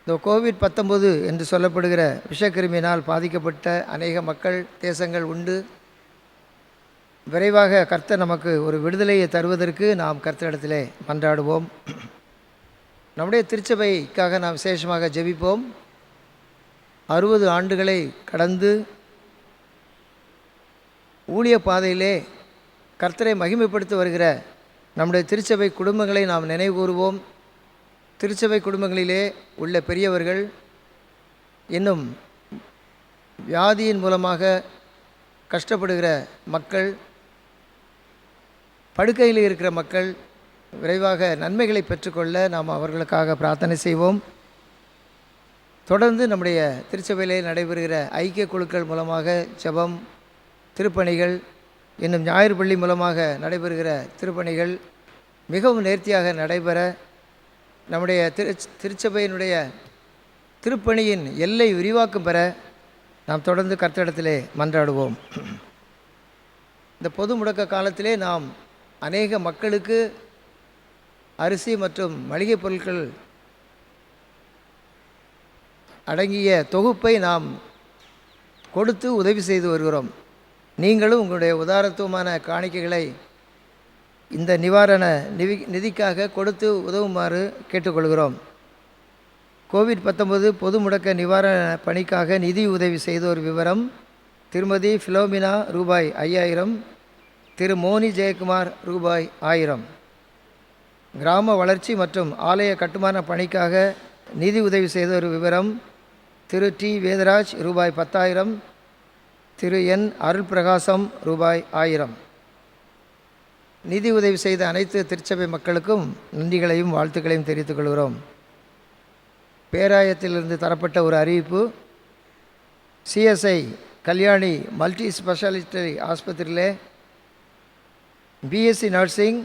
இந்த கோவிட்-19 என்று சொல்லப்படுகிற விஷக்கிருமியினால் பாதிக்கப்பட்ட அநேக மக்கள், தேசங்கள் உண்டு. விரைவாக கர்த்தர் நமக்கு ஒரு விடுதலையை தருவதற்கு நாம் கர்த்தரிடத்திலே மன்றாடுவோம். நம்முடைய திருச்சபைக்காக நாம் விசேஷமாக ஜெபிப்போம். 60 ஆண்டுகளை கடந்து ஊழிய பாதையிலே கர்த்தரை மகிமைப்படுத்தி வருகிற நம்முடைய திருச்சபை குடும்பங்களை நாம் நினைவு கூறுவோம். திருச்சபை குடும்பங்களிலே உள்ள பெரியவர்கள், இன்னும் வியாதியின் மூலமாக கஷ்டப்படுகிற மக்கள், படுக்கையில் இருக்கிற மக்கள் விரைவாக நன்மைகளை பெற்றுக்கொள்ள நாம் அவர்களுக்காக பிரார்த்தனை செய்வோம். தொடர்ந்து நம்முடைய திருச்சபையிலே நடைபெறுகிற ஐக்கிய குழுக்கள் மூலமாக ஜெபம், திருப்பணிகள், இன்னும் ஞாயிறு பள்ளி மூலமாக நடைபெறுகிற திருப்பணிகள் மிகவும் நேர்த்தியாக நடைபெற நம்முடைய திருச்சபையினுடைய திருப்பணியின் எல்லை விரிவாக்கம் பெற நாம் தொடர்ந்து கர்த்தரிடத்திலே மன்றாடுவோம். இந்த பொது முடக்க காலத்திலே நாம் அநேக மக்களுக்கு அரிசி மற்றும் மளிகை பொருட்கள் அடங்கிய தொகுப்பை நாம் கொடுத்து உதவி செய்து வருகிறோம். நீங்களும் உங்களுடைய உதாரத்துவமான காணிக்கைகளை இந்த நிவாரண நிதிக்காக கொடுத்து உதவுமாறு கேட்டுக்கொள்கிறோம். கோவிட்-19 பொது முடக்க நிவாரண பணிக்காக நிதி உதவி செய்தோர் விவரம்: திருமதி ஃபிலோமினா ரூபாய் 5000, திரு மோனி ஜெயக்குமார் ரூபாய் 1000. கிராம வளர்ச்சி மற்றும் ஆலய கட்டுமான பணிக்காக நிதி உதவி செய்தோர் விவரம்: திரு டி வேதராஜ் ரூபாய் 10,000, திரு என் அருள் பிரகாசம் ரூபாய் 1000. நிதி உதவி செய்த அனைத்து திருச்சபை மக்களுக்கும் நன்றிகளையும் வாழ்த்துக்களையும் தெரிவித்துக் கொள்கிறோம். பேராயத்திலிருந்து தரப்பட்ட ஒரு அறிவிப்பு: சிஎஸ்ஐ கல்யாணி மல்டி ஸ்பெஷாலிட்டி ஆஸ்பத்திரியிலே பிஎஸ்சி நர்சிங்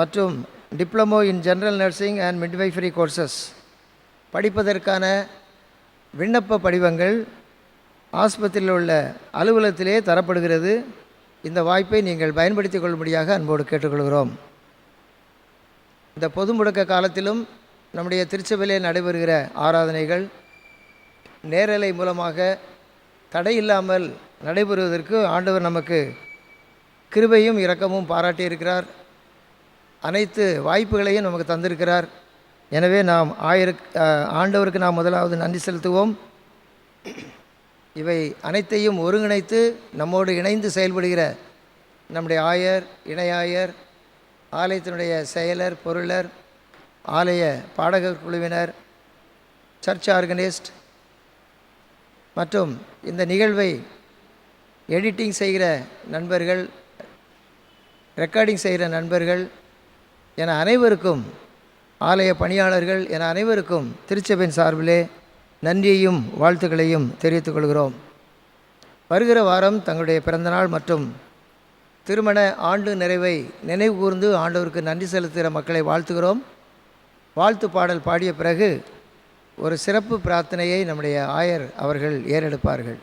மற்றும் diploma in general nursing and midwifery courses படிப்பதற்கான விண்ணப்ப படிவங்கள் ஆஸ்பத்திரியில் உள்ள அலுவலகத்திலே தரப்படுகிறது. இந்த வாய்ப்பை நீங்கள் பயன்படுத்திக் கொள்ளும்படியாக அன்போடு கேட்டுக்கொள்கிறோம். இந்த பொது முடக்க காலத்திலும் நம்முடைய திருச்சபையிலே நடைபெறுகிற ஆராதனைகள் நேரலை மூலமாக தடையில்லாமல் நடைபெறுவதற்கு ஆண்டவர் நமக்கு கிருபையும் இரக்கமும் பாராட்டியிருக்கிறார். அனைத்து வாய்ப்புகளையும் நமக்கு தந்திருக்கிறார். எனவே நாம் ஆண்டவருக்கு நாம் முதலாவது நன்றி செலுத்துவோம். இவை அனைத்தையும் ஒருங்கிணைத்து நம்மோடு இணைந்து செயல்படுகிற நம்முடைய ஆயர், இணையாயர், ஆலயத்தினுடைய செயலர், பொருளர், ஆலய பாடகர் குழுவினர், சர்ச் ஆர்கனைஸ்ட் மற்றும் இந்த நிகழ்வை எடிட்டிங் செய்கிற நண்பர்கள், ரெக்கார்டிங் செய்கிற நண்பர்கள் என அனைவருக்கும், ஆலய பணியாளர்கள் என அனைவருக்கும் திருச்சபையின் சார்பிலே நன்றியையும் வாழ்த்துக்களையும் தெரிவித்துக் கொள்கிறோம். வருகிற வாரம் தங்களுடைய பிறந்தநாள் மற்றும் திருமண ஆண்டு நிறைவை நினைவு கூர்ந்து ஆண்டவருக்கு நன்றி செலுத்துகிற மக்களை வாழ்த்துகிறோம். வாழ்த்து பாடல் பாடிய பிறகு ஒரு சிறப்பு பிரார்த்தனையை நம்முடைய ஆயர் அவர்கள் ஏறெடுப்பார்கள்.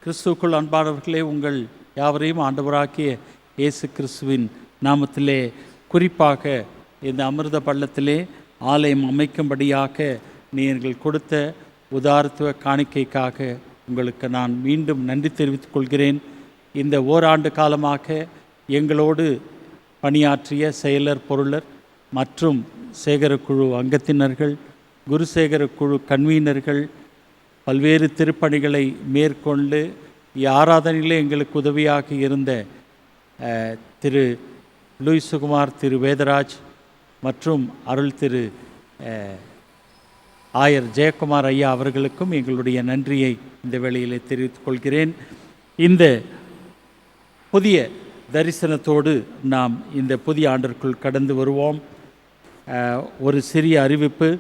கிறிஸ்துவுக்குள் அன்பானவர்களே, உங்கள் யாவரையும் ஆண்டவராகிய இயேசு கிறிஸ்துவின் நாமத்திலே, குறிப்பாக இந்த அமிர்த பள்ளத்திலே ஆலயம் அமைக்கும்படியாக நீங்கள் கொடுத்த உதாரத்துவ காணிக்கைக்காக உங்களுக்கு நான் மீண்டும் நன்றி தெரிவித்துக் கொள்கிறேன். இந்த ஓராண்டு காலமாக எங்களோடு பணியாற்றிய செயலர், பொருளர் மற்றும் சேகரக்குழு அங்கத்தினர்கள், குருசேகரக்குழு கன்வீனர்கள், பல்வேறு திருப்பணிகளை மேற்கொண்டு ஆராதனையிலே எங்களுக்கு உதவியாக இருந்த திரு லூயிஸ் சுகுமார், திரு வேதராஜ் மற்றும் அருள் திரு ஆயர் ஜெயக்குமார் ஐயா அவர்களுக்கும் எங்களுடைய நன்றியை இந்த வேளையிலே தெரிவித்துக் கொள்கிறேன். இந்த புதிய தரிசனத்தோடு நாம் இந்த புதிய ஆண்டிற்குள் கடந்து வருவோம். ஒரு சிறிய அறிவிப்பு: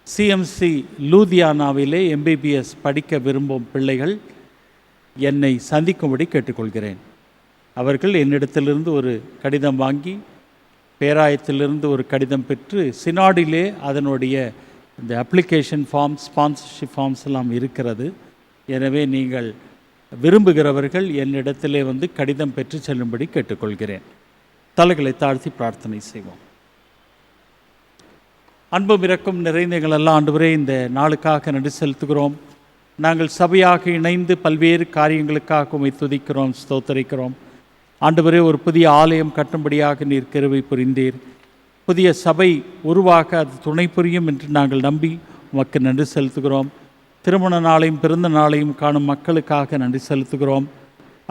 சிஎம்சி லூதியானாவிலே எம்பிபிஎஸ் படிக்க விரும்பும் பிள்ளைகள் என்னை சந்திக்கும்படி கேட்டுக்கொள்கிறேன். அவர்கள் என்னிடத்திலிருந்து ஒரு கடிதம் வாங்கி, பேராயத்திலிருந்து ஒரு கடிதம் பெற்று, சினாடிலே அதனுடைய இந்த அப்ளிகேஷன் ஃபார்ம், ஸ்பான்சர்ஷிப் ஃபார்ம்ஸ் எல்லாம் இருக்கிறது. எனவே நீங்கள் விரும்புகிறவர்கள் என்னிடத்திலே வந்து கடிதம் பெற்று செல்லும்படி கேட்டுக்கொள்கிறேன். தலைகளை தாழ்த்தி பிரார்த்தனை செய்வோம். அன்பும் இரக்கம் நிறைந்த எங்களெல்லாம் ஆண்டவரே, இந்த நாளுக்காக நன்றி செலுத்துகிறோம். நாங்கள் சபையாக இணைந்து பல்வேறு காரியங்களுக்காக உம்மை துதிக்கிறோம், ஸ்தோத்தரிக்கிறோம். ஆண்டவரே, ஒரு புதிய ஆலயம் கட்டும்படியாக நீர் கிருபை புரிந்தீர். புதிய சபை உருவாக அது துணை புரியும் என்று நாங்கள் நம்பி உமக்கு நன்றி செலுத்துகிறோம். திருமண நாளையும் பிறந்த நாளையும் காணும் மக்களுக்காக நன்றி செலுத்துகிறோம்.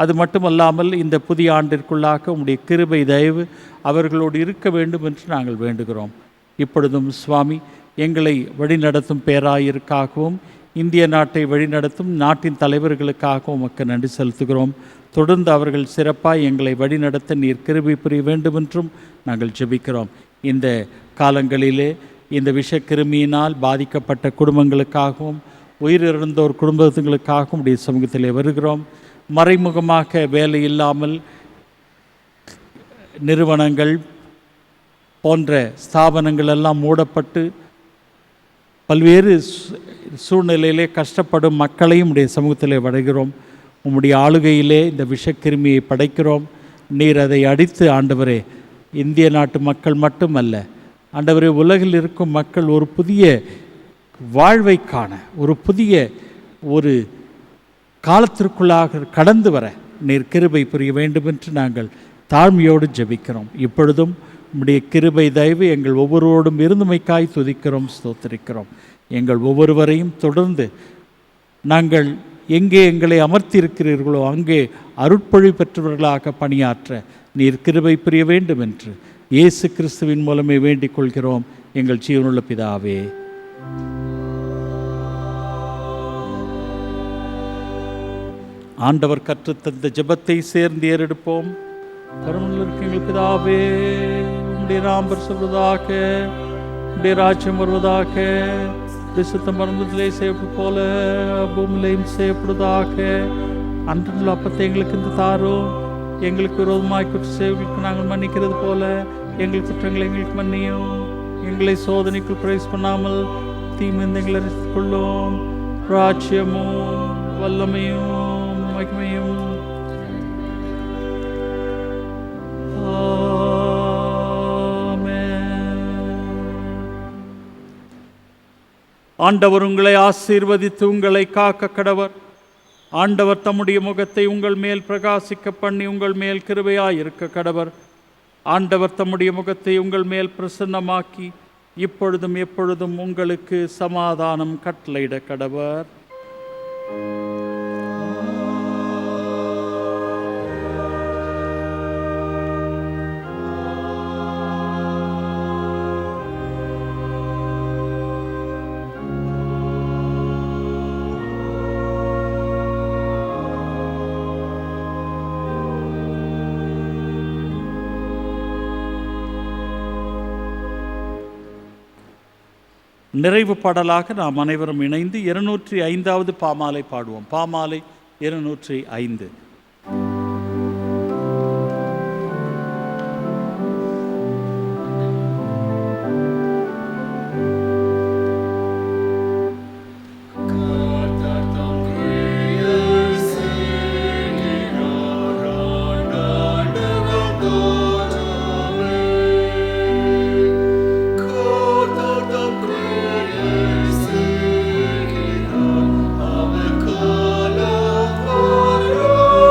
அது மட்டுமல்லாமல் இந்த புதிய ஆண்டிற்குள்ளாக உம்முடைய கிருபை தயவு அவர்களோடு இருக்க வேண்டும் என்று நாங்கள் வேண்டுகிறோம். இப்பொழுதும் சுவாமி, எங்களை வழிநடத்தும் பேராயருக்காகவும் இந்திய நாட்டை வழிநடத்தும் நாட்டின் தலைவர்களுக்காகவும் உமக்கு நன்றி செலுத்துகிறோம். தொடர்ந்து அவர்கள் சிறப்பாக எங்களை வழிநடத்த நீர் கிருபை புரிய வேண்டும் என்றும் நாங்கள் ஜெபிக்கிறோம். இந்த காலங்களிலே இந்த விஷக்கிருமியினால் பாதிக்கப்பட்ட குடும்பங்களுக்காகவும் உயிரிழந்தோர் குடும்பங்களுக்காகவும் உடைய சமூகத்திலே வருகிறோம். மறைமுகமாக வேலை இல்லாமல் நிறுவனங்கள் போன்ற ஸ்தாபனங்கள் எல்லாம் மூடப்பட்டு பல்வேறு சூழ்நிலையிலே கஷ்டப்படும் மக்களையும் உடைய சமூகத்திலே வருகிறோம். உம்முடைய ஆளுகையிலே இந்த விஷக்கிருமியை படைக்கிறோம். நீர் அதை அடித்து ஆண்டவரே, இந்திய நாட்டு மக்கள் மட்டுமல்ல ஆண்டவரே, உலகில் இருக்கும் மக்கள் ஒரு புதிய வாழ்வை காண, ஒரு புதிய ஒரு காலத்திற்குள்ளாக கடந்து வர நீர் கிருபை புரிய வேண்டும் என்று நாங்கள் தாழ்மையோடு ஜெபிக்கிறோம். இப்பொழுதும் உம்முடைய கிருபை தயவு எங்கள் ஒவ்வொருவரோடும் இருந்துமைக்காய் துதிக்கிறோம், ஸ்தோத்திரிக்கிறோம். எங்கள் ஒவ்வொருவரையும் தொடர்ந்து நாங்கள் எங்கே எங்களை அமர்த்தியிருக்கிறீர்களோ அங்கே அருட்பொழி பெற்றவர்களாக பணியாற்ற நீர் கிருபை புரிய வேண்டும் என்று இயேசு கிறிஸ்துவின் மூலமே வேண்டிக் கொள்கிறோம் எங்கள் ஜீவனுள்ள பிதாவே. ஆண்டவர் கற்றுத்தந்த ஜெபத்தை சேர்ந்து ஏறெடுப்போம். பரமனில் இருக்க எங்கள் பிதாவே, உம்முடைய நாமம் சொல்வதாக, உம்முடைய ராஜ்யம் வருவதாக, சுத்தம் பரமத்திலே செய்யப்படும் போல பூமியிலையும் செய்யப்படுவதாக. அன்றுள்ள அப்பத்தை எங்களுக்கு இந்த தாரும். எங்களுக்கு விரோதமாய் குற்ற செய்வர்களுக்கு நாங்கள் மன்னிக்கிறது போல எங்கள் குற்றங்களை எங்களுக்கு மன்னியும். எங்களை சோதனைக்குள் பிரவேச பண்ணாமல் தீமிருந்து எங்களை ரசித்துக் கொள்ளும். ராஜ்யமும் வல்லமையும் மகிமையும் ஆண்டவர் உங்களை ஆசீர்வதித்து உங்களை காக்க கடவர். ஆண்டவர் தம்முடைய முகத்தை உங்கள் மேல் பிரகாசிக்க பண்ணி உங்கள் மேல் கிருபையாயிருக்க கடவர். ஆண்டவர் தம்முடைய முகத்தை உங்கள் மேல் பிரசன்னமாக்கி இப்பொழுதும் எப்பொழுதும் உங்களுக்கு சமாதானம் கட்டளையிட கடவர். நிறைவு பாடலாக நாம் அனைவரும் இணைந்து 205வது பாமாலை பாடுவோம். பாமாலை 205. Oh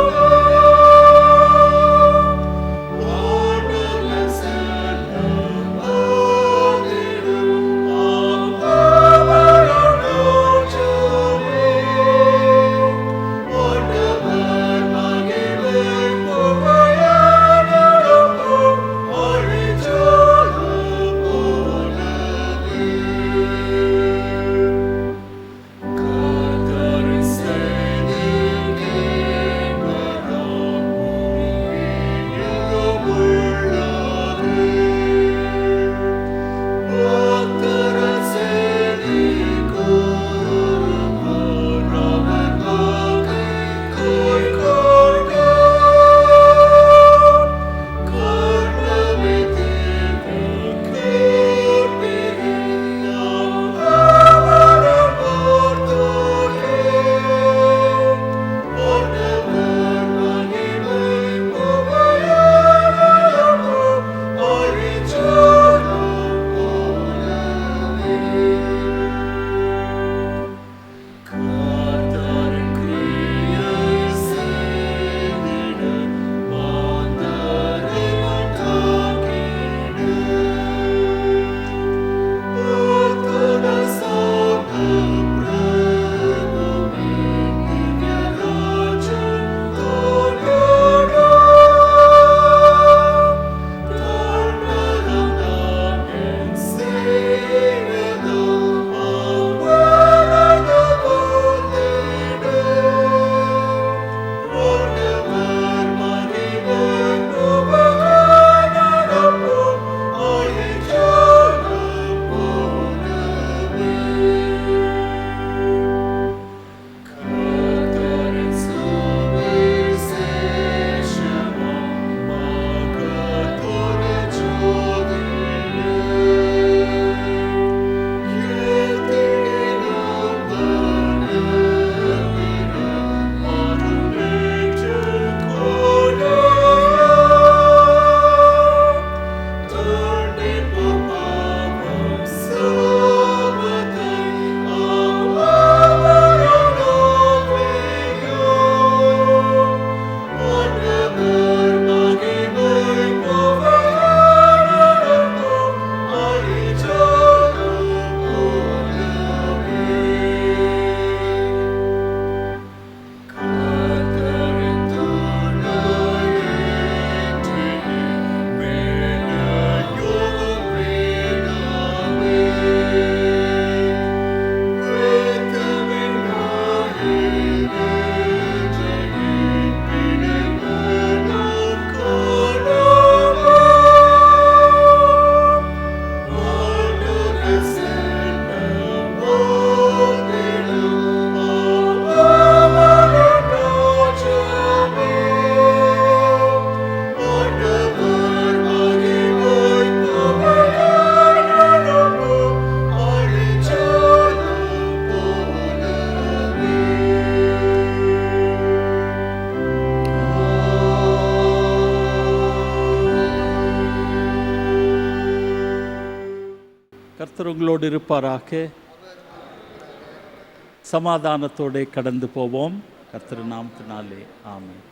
உங்களோடு இருப்பாராக. சமாதானத்தோடு கடந்து போவோம். கர்த்தர் நாமத்தினாலே ஆமென்.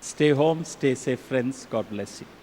Stay home, stay safe friends. God bless you.